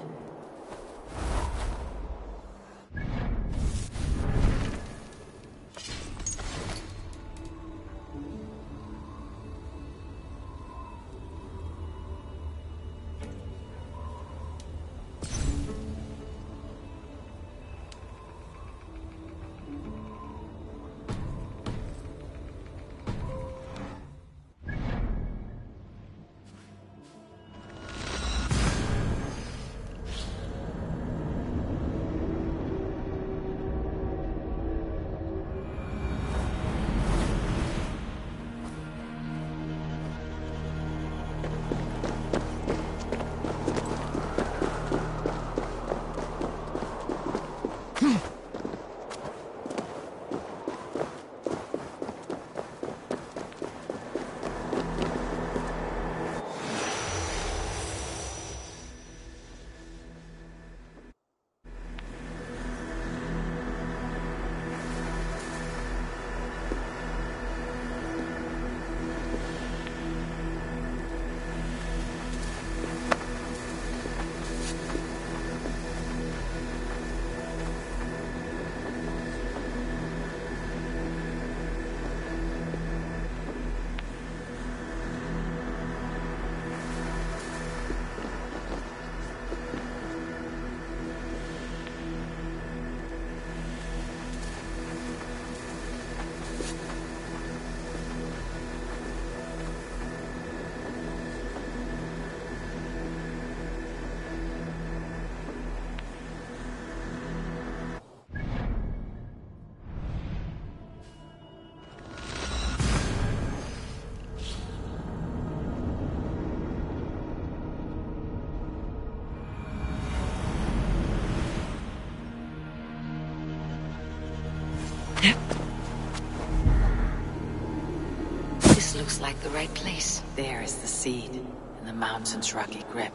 This looks like the right place. There is the seed, in the mountain's rocky grip.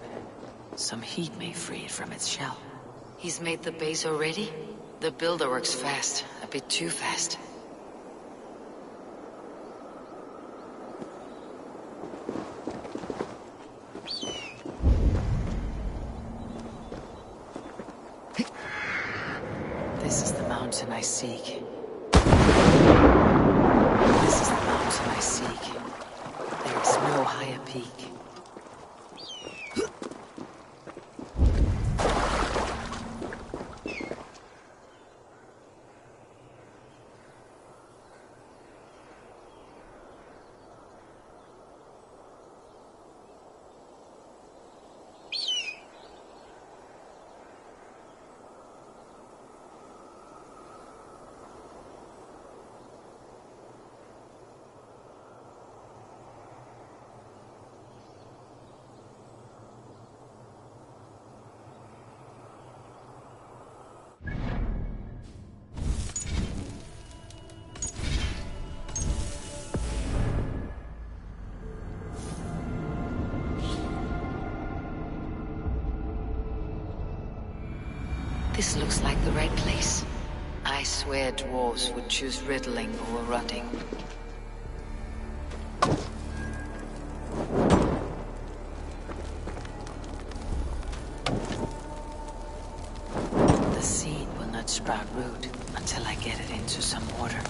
Some heat may free it from its shell. He's made the base already? The builder works fast, a bit too fast. This is the mountain I seek. This is the mountain I seek. There is no higher peak. This looks like the right place. I swear dwarves would choose riddling over rotting. The seed will not sprout root until I get it into some water.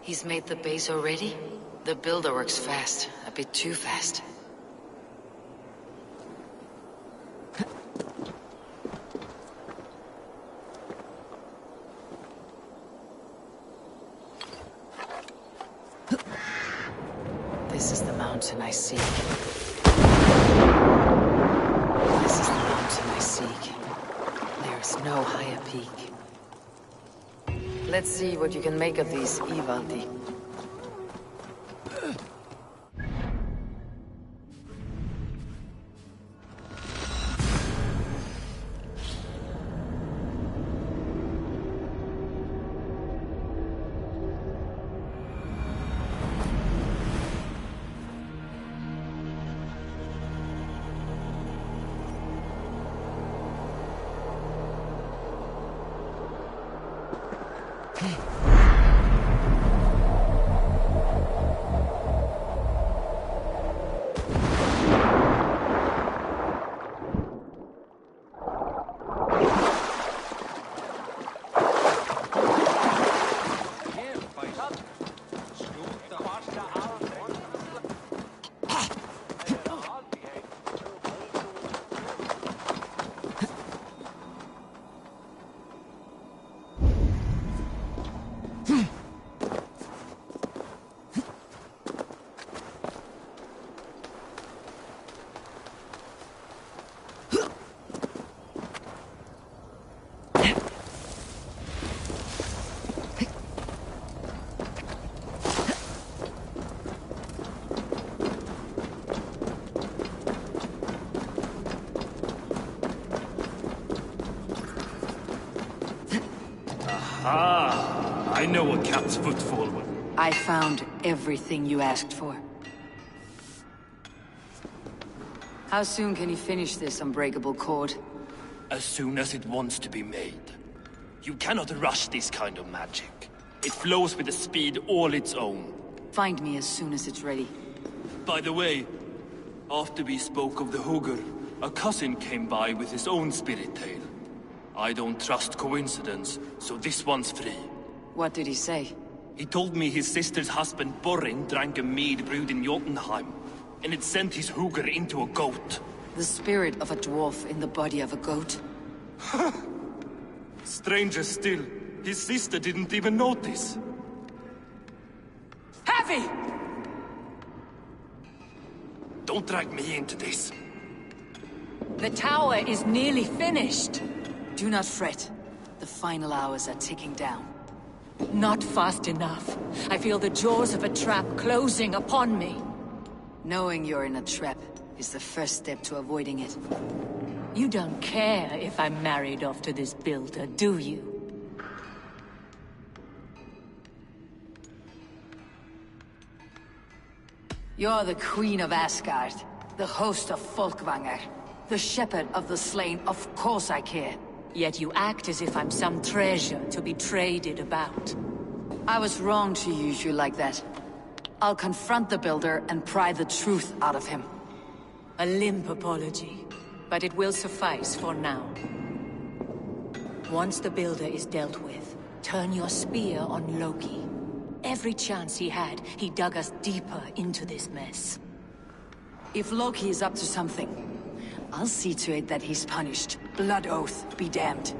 He's made the base already? The builder works fast. A bit too fast. This is the mountain I seek. This is the mountain I seek. There is no higher peak. Let's see what you can make of these, Ivaldi. I know a cat's footfall. I found everything you asked for. How soon can you finish this unbreakable cord? As soon as it wants to be made. You cannot rush this kind of magic. It flows with a speed all its own. Find me as soon as it's ready. By the way, after we spoke of the Hugr, a cousin came by with his own spirit tale. I don't trust coincidence, so this one's free. What did he say? He told me his sister's husband Borin drank a mead brewed in Jotunheim, and it sent his Hugr into a goat. The spirit of a dwarf in the body of a goat? Stranger still, his sister didn't even notice. Heavy! Don't drag me into this. The tower is nearly finished. Do not fret. The final hours are ticking down. Not fast enough. I feel the jaws of a trap closing upon me. Knowing you're in a trap is the first step to avoiding it. You don't care if I'm married off to this builder, do you? You're the Queen of Asgard, the host of Folkvanger, the shepherd of the slain. Of course I care. Yet you act as if I'm some treasure to be traded about. I was wrong to use you like that. I'll confront the builder and pry the truth out of him. A limp apology, but it will suffice for now. Once the builder is dealt with, turn your spear on Loki. Every chance he had, he dug us deeper into this mess. If Loki is up to something, I'll see to it that he's punished. Blood oath be damned.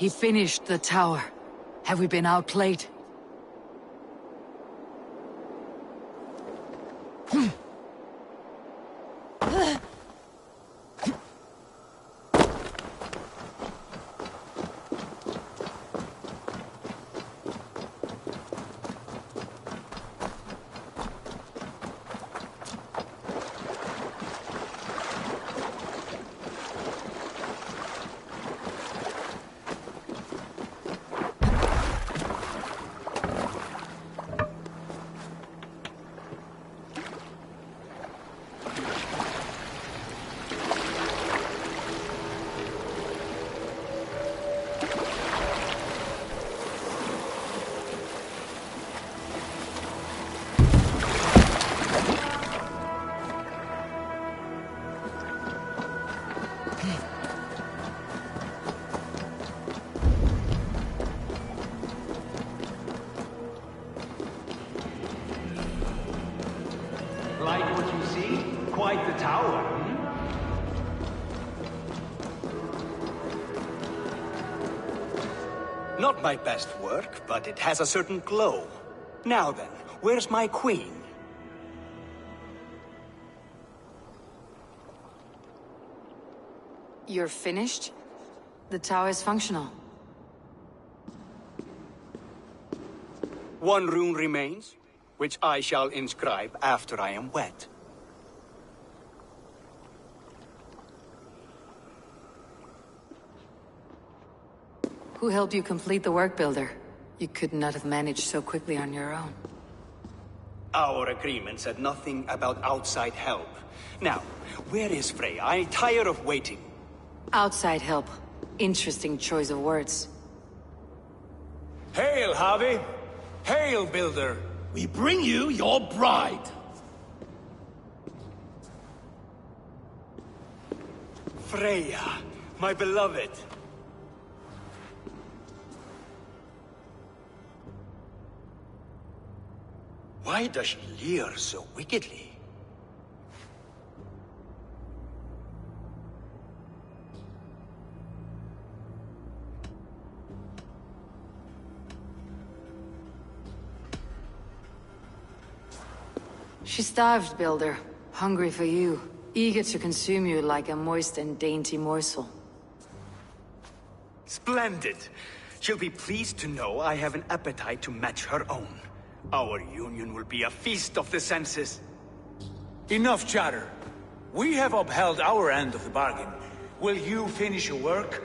He finished the tower. Have we been outplayed? Like what you see? Quite the tower, hmm? Not my best work, but it has a certain glow. Now then, where's my queen? You're finished? The tower is functional. One rune remains, which I shall inscribe after I am wet. Who helped you complete the work, Builder? You could not have managed so quickly on your own. Our agreement said nothing about outside help. Now, where is Frey? I'm tired of waiting. Outside help. Interesting choice of words. Hail, Javi! Hail, Builder! We bring you your bride! Freya, my beloved. Why does she leer so wickedly? She starved, Builder. Hungry for you. Eager to consume you like a moist and dainty morsel. Splendid. She'll be pleased to know I have an appetite to match her own. Our union will be a feast of the senses. Enough chatter. We have upheld our end of the bargain. Will you finish your work?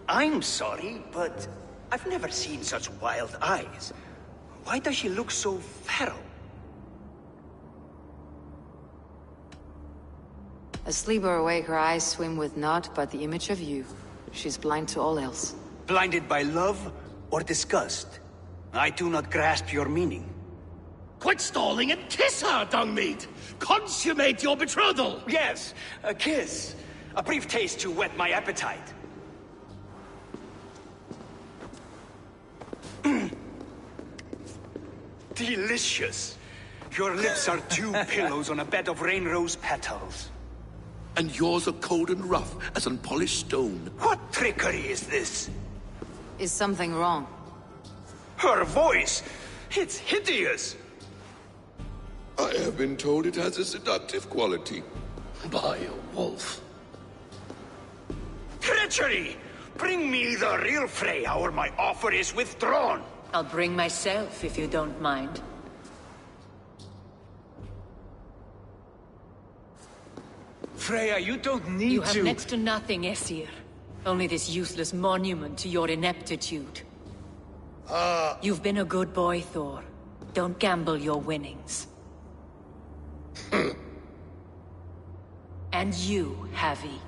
I'm sorry, but I've never seen such wild eyes. Why does she look so feral? Asleep or awake, her eyes swim with naught but the image of you. She's blind to all else. Blinded by love or disgust? I do not grasp your meaning. Quit stalling and kiss her, Dungmeat! Consummate your betrothal! Yes, a kiss. A brief taste to whet my appetite. Delicious. Your lips are two pillows on a bed of rain rose petals. And yours are cold and rough as unpolished stone. What trickery is this? Is something wrong? Her voice! It's hideous! I have been told it has a seductive quality. By a wolf. Treachery! Bring me the real Freya or my offer is withdrawn! I'll bring myself if you don't mind. Freya, you don't need to— You have next to nothing, Aesir. Only this useless monument to your ineptitude. You've been a good boy, Thor. Don't gamble your winnings. And you, Havi.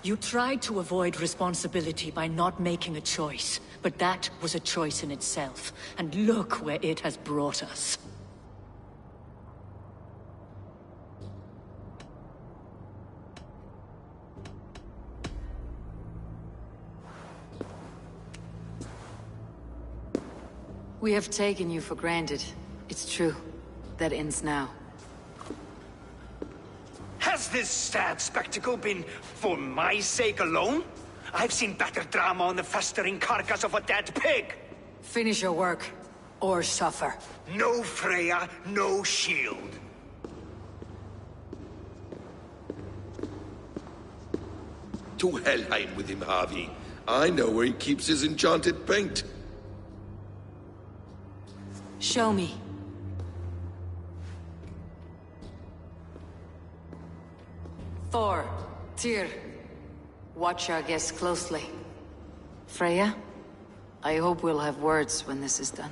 You tried to avoid responsibility by not making a choice, but that was a choice in itself, and look where it has brought us. We have taken you for granted. It's true. That ends now. Has this sad spectacle been for my sake alone? I've seen better drama on the festering carcass of a dead pig! Finish your work, or suffer. No Freya, no shield. To Helheim with him, Harvey. I know where he keeps his enchanted paint. Show me. Thor, Tyr, watch our guests closely. Freya, I hope we'll have words when this is done.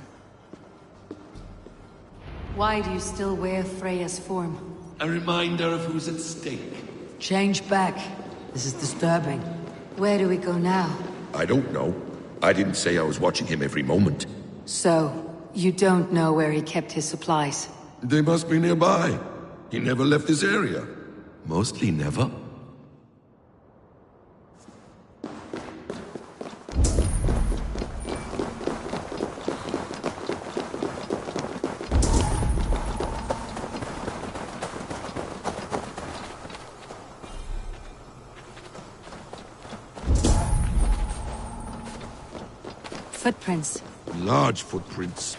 Why do you still wear Freya's form? A reminder of who's at stake. Change back. This is disturbing. Where do we go now? I don't know. I didn't say I was watching him every moment. So, you don't know where he kept his supplies? They must be nearby. He never left this area. Mostly never. Footprints. Large footprints.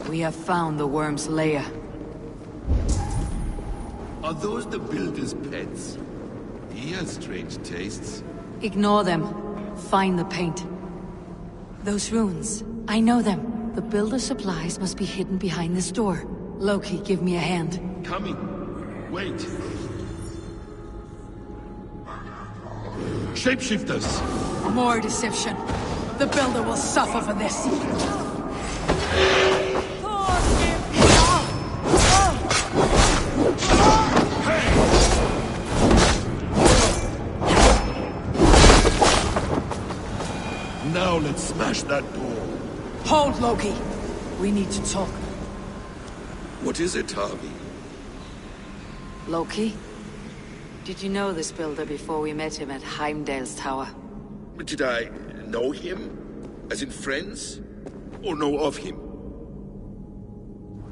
We have found the worm's lair. Are those the builder's pets? He has strange tastes. Ignore them. Find the paint. Those runes. I know them. The builder's supplies must be hidden behind this door. Loki, give me a hand. Coming. Wait. Shapeshifters! More deception. The builder will suffer for this. Now let's smash that door. Hold, Loki. We need to talk. What is it, Harvey? Loki? Did you know this builder before we met him at Heimdall's tower? Did I know him? As in friends? Or know of him?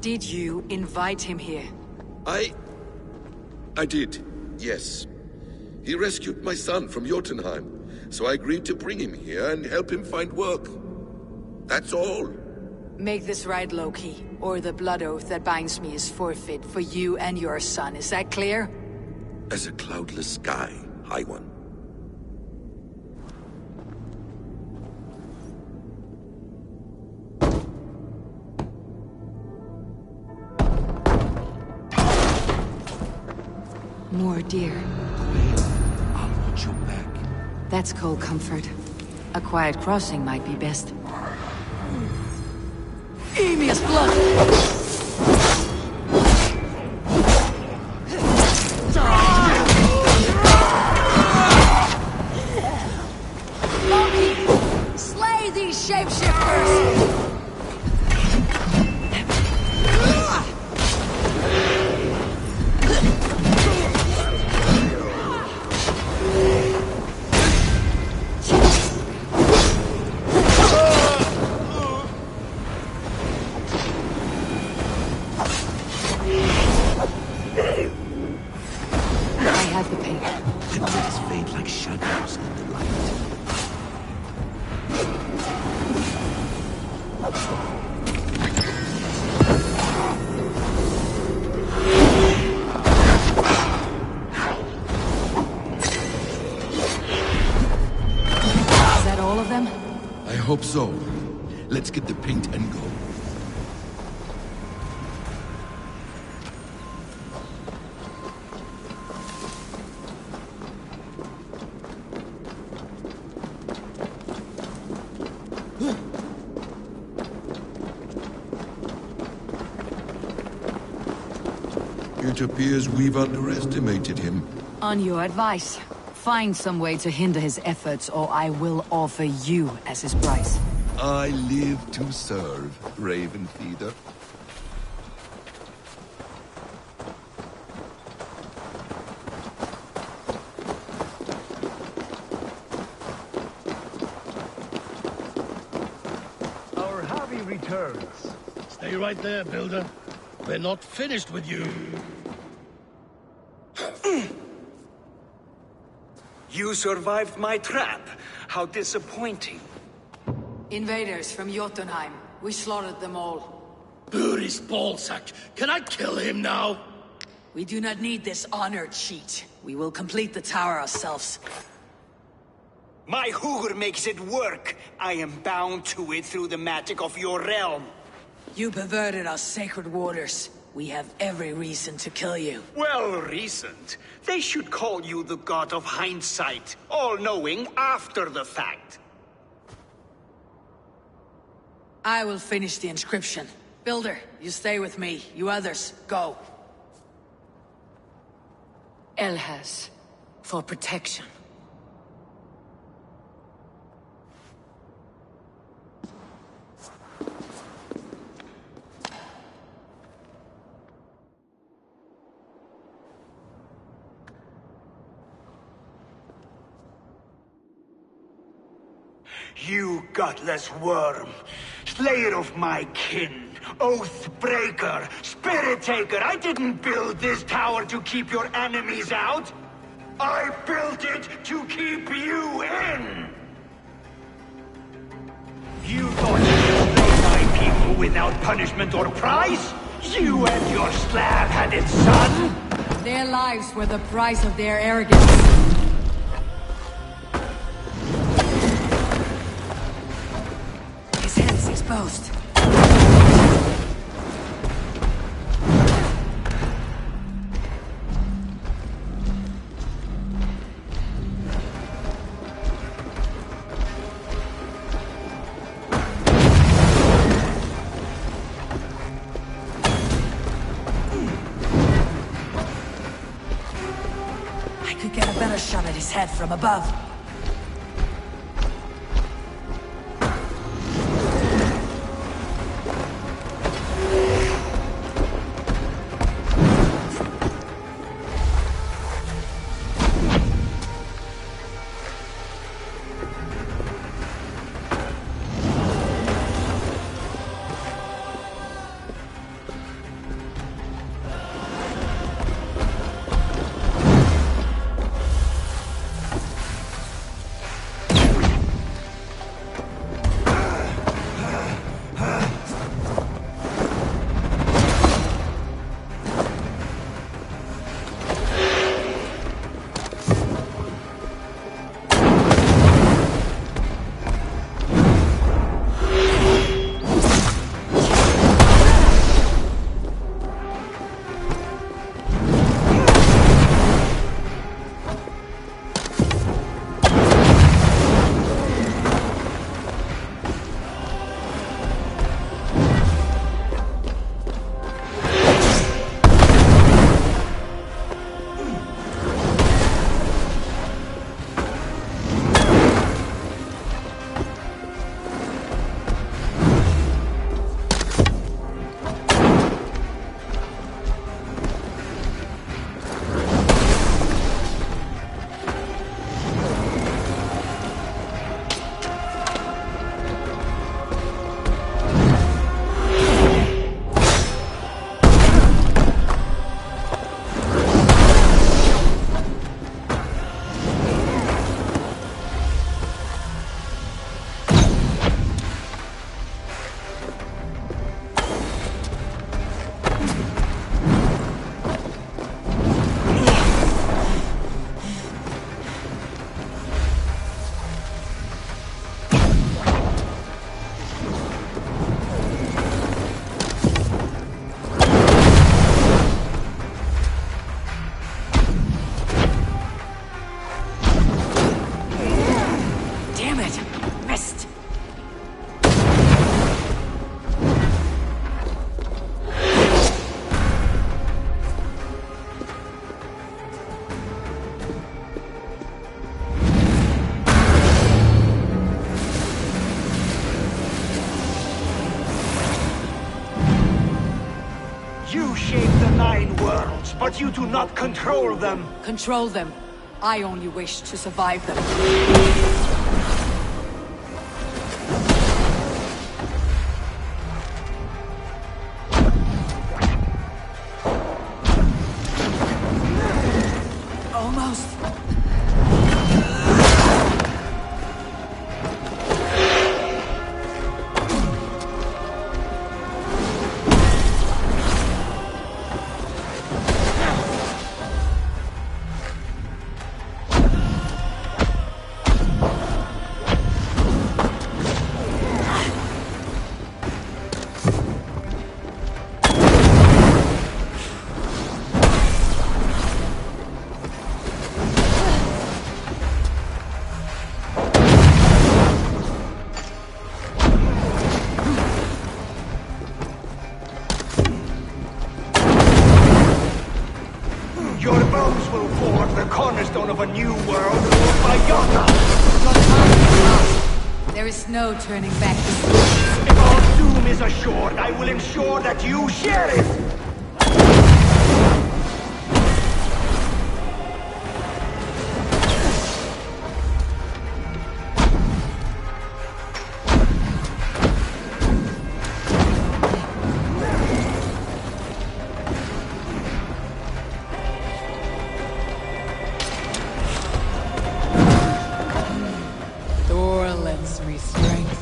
Did you invite him here? I did, yes. He rescued my son from Jotunheim, so I agreed to bring him here and help him find work. That's all. Make this right, Loki, or the blood oath that binds me is forfeit for you and your son. Is that clear? As a cloudless sky, High One. More deer. I'll watch your back. That's cold comfort. A quiet crossing might be best. Emir's blood! Slay these shapeshifters! I hope so. Let's get the paint and go. It appears we've underestimated him. On your advice, find some way to hinder his efforts, or I will offer you as his price. I live to serve, Raven Feeder. Our Harvey returns. Stay right there, Builder. We're not finished with you. You survived my trap. How disappointing. Invaders from Jotunheim. We slaughtered them all. Buri's ballsack. Can I kill him now? We do not need this honor cheat. We will complete the tower ourselves. My Hugr makes it work. I am bound to it through the magic of your realm. You perverted our sacred waters. We have every reason to kill you. Well reasoned. They should call you the god of hindsight, all-knowing after the fact. I will finish the inscription. Builder, you stay with me. You others, go. Elhas, for protection. You gutless worm, slayer of my kin, oath breaker, spirit taker, I didn't build this tower to keep your enemies out. I built it to keep you in. You thought you could slay my people without punishment or prize? You and your slab-headed son? Their lives were the price of their arrogance. Exposed. I could get a better shot at his head from above. but you do not control them. Control them. I only wish to survive them. Almost. Your bones will form the cornerstone of a new world ruled by Yona. There is no turning back. If our doom is assured, I will ensure that you share it. Thor lends me strength.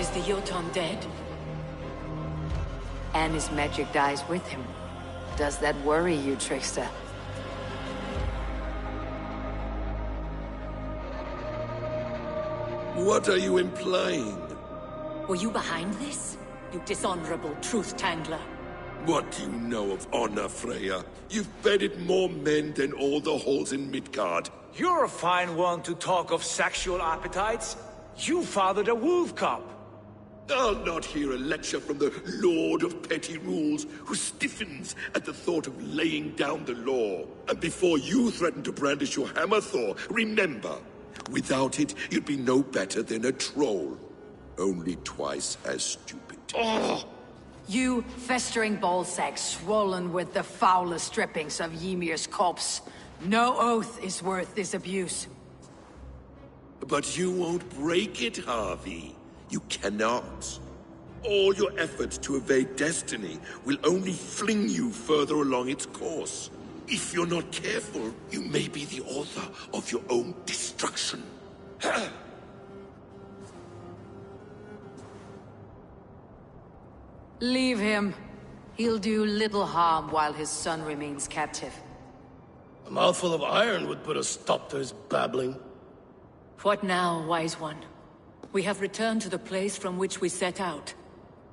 Is the Jotun dead? And his magic dies with him. Does that worry you, trickster? What are you implying? Were you behind this? You dishonorable truth-tangler. What do you know of honor, Freya? You've bedded more men than all the halls in Midgard. You're a fine one to talk of sexual appetites. You fathered a wolf cub. I'll not hear a lecture from the Lord of Petty Rules, who stiffens at the thought of laying down the law. And before you threaten to brandish your hammer, Thor, remember, without it, you'd be no better than a troll. Only twice as stupid. Oh! You festering ballsack swollen with the foulest drippings of Ymir's corpse. No oath is worth this abuse. But you won't break it, Harvey. You cannot. All your efforts to evade destiny will only fling you further along its course. If you're not careful, you may be the author of your own destruction. Leave him. He'll do little harm while his son remains captive. A mouthful of iron would put a stop to his babbling. What now, wise one? We have returned to the place from which we set out.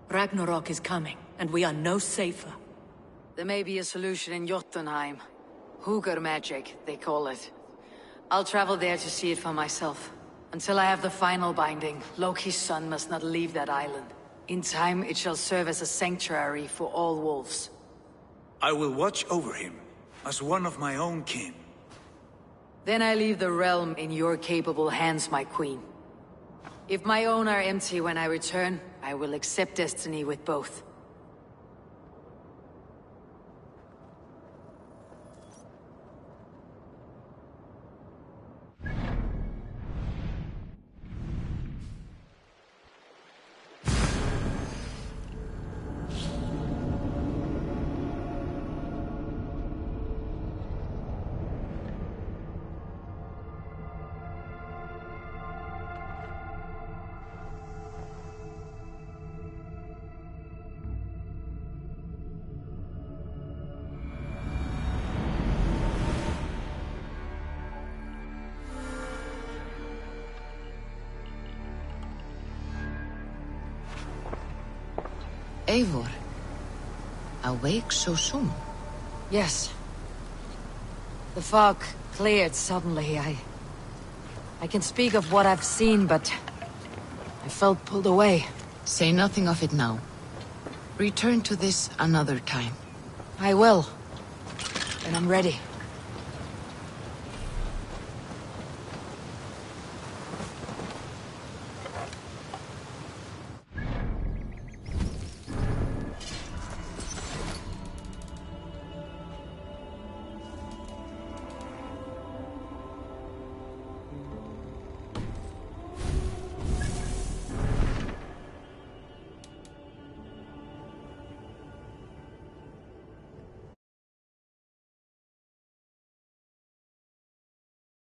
Ragnarok is coming, and we are no safer. There may be a solution in Jotunheim. Hugr magic, they call it. I'll travel there to see it for myself. Until I have the final binding, Loki's son must not leave that island. In time, it shall serve as a sanctuary for all wolves. I will watch over him, as one of my own kin. Then I leave the realm in your capable hands, my queen. If my own are empty when I return, I will accept destiny with both. Eivor. Awake so soon? Yes. The fog cleared suddenly. I can speak of what I've seen, but I felt pulled away. Say nothing of it now. Return to this another time. I will. When I'm ready.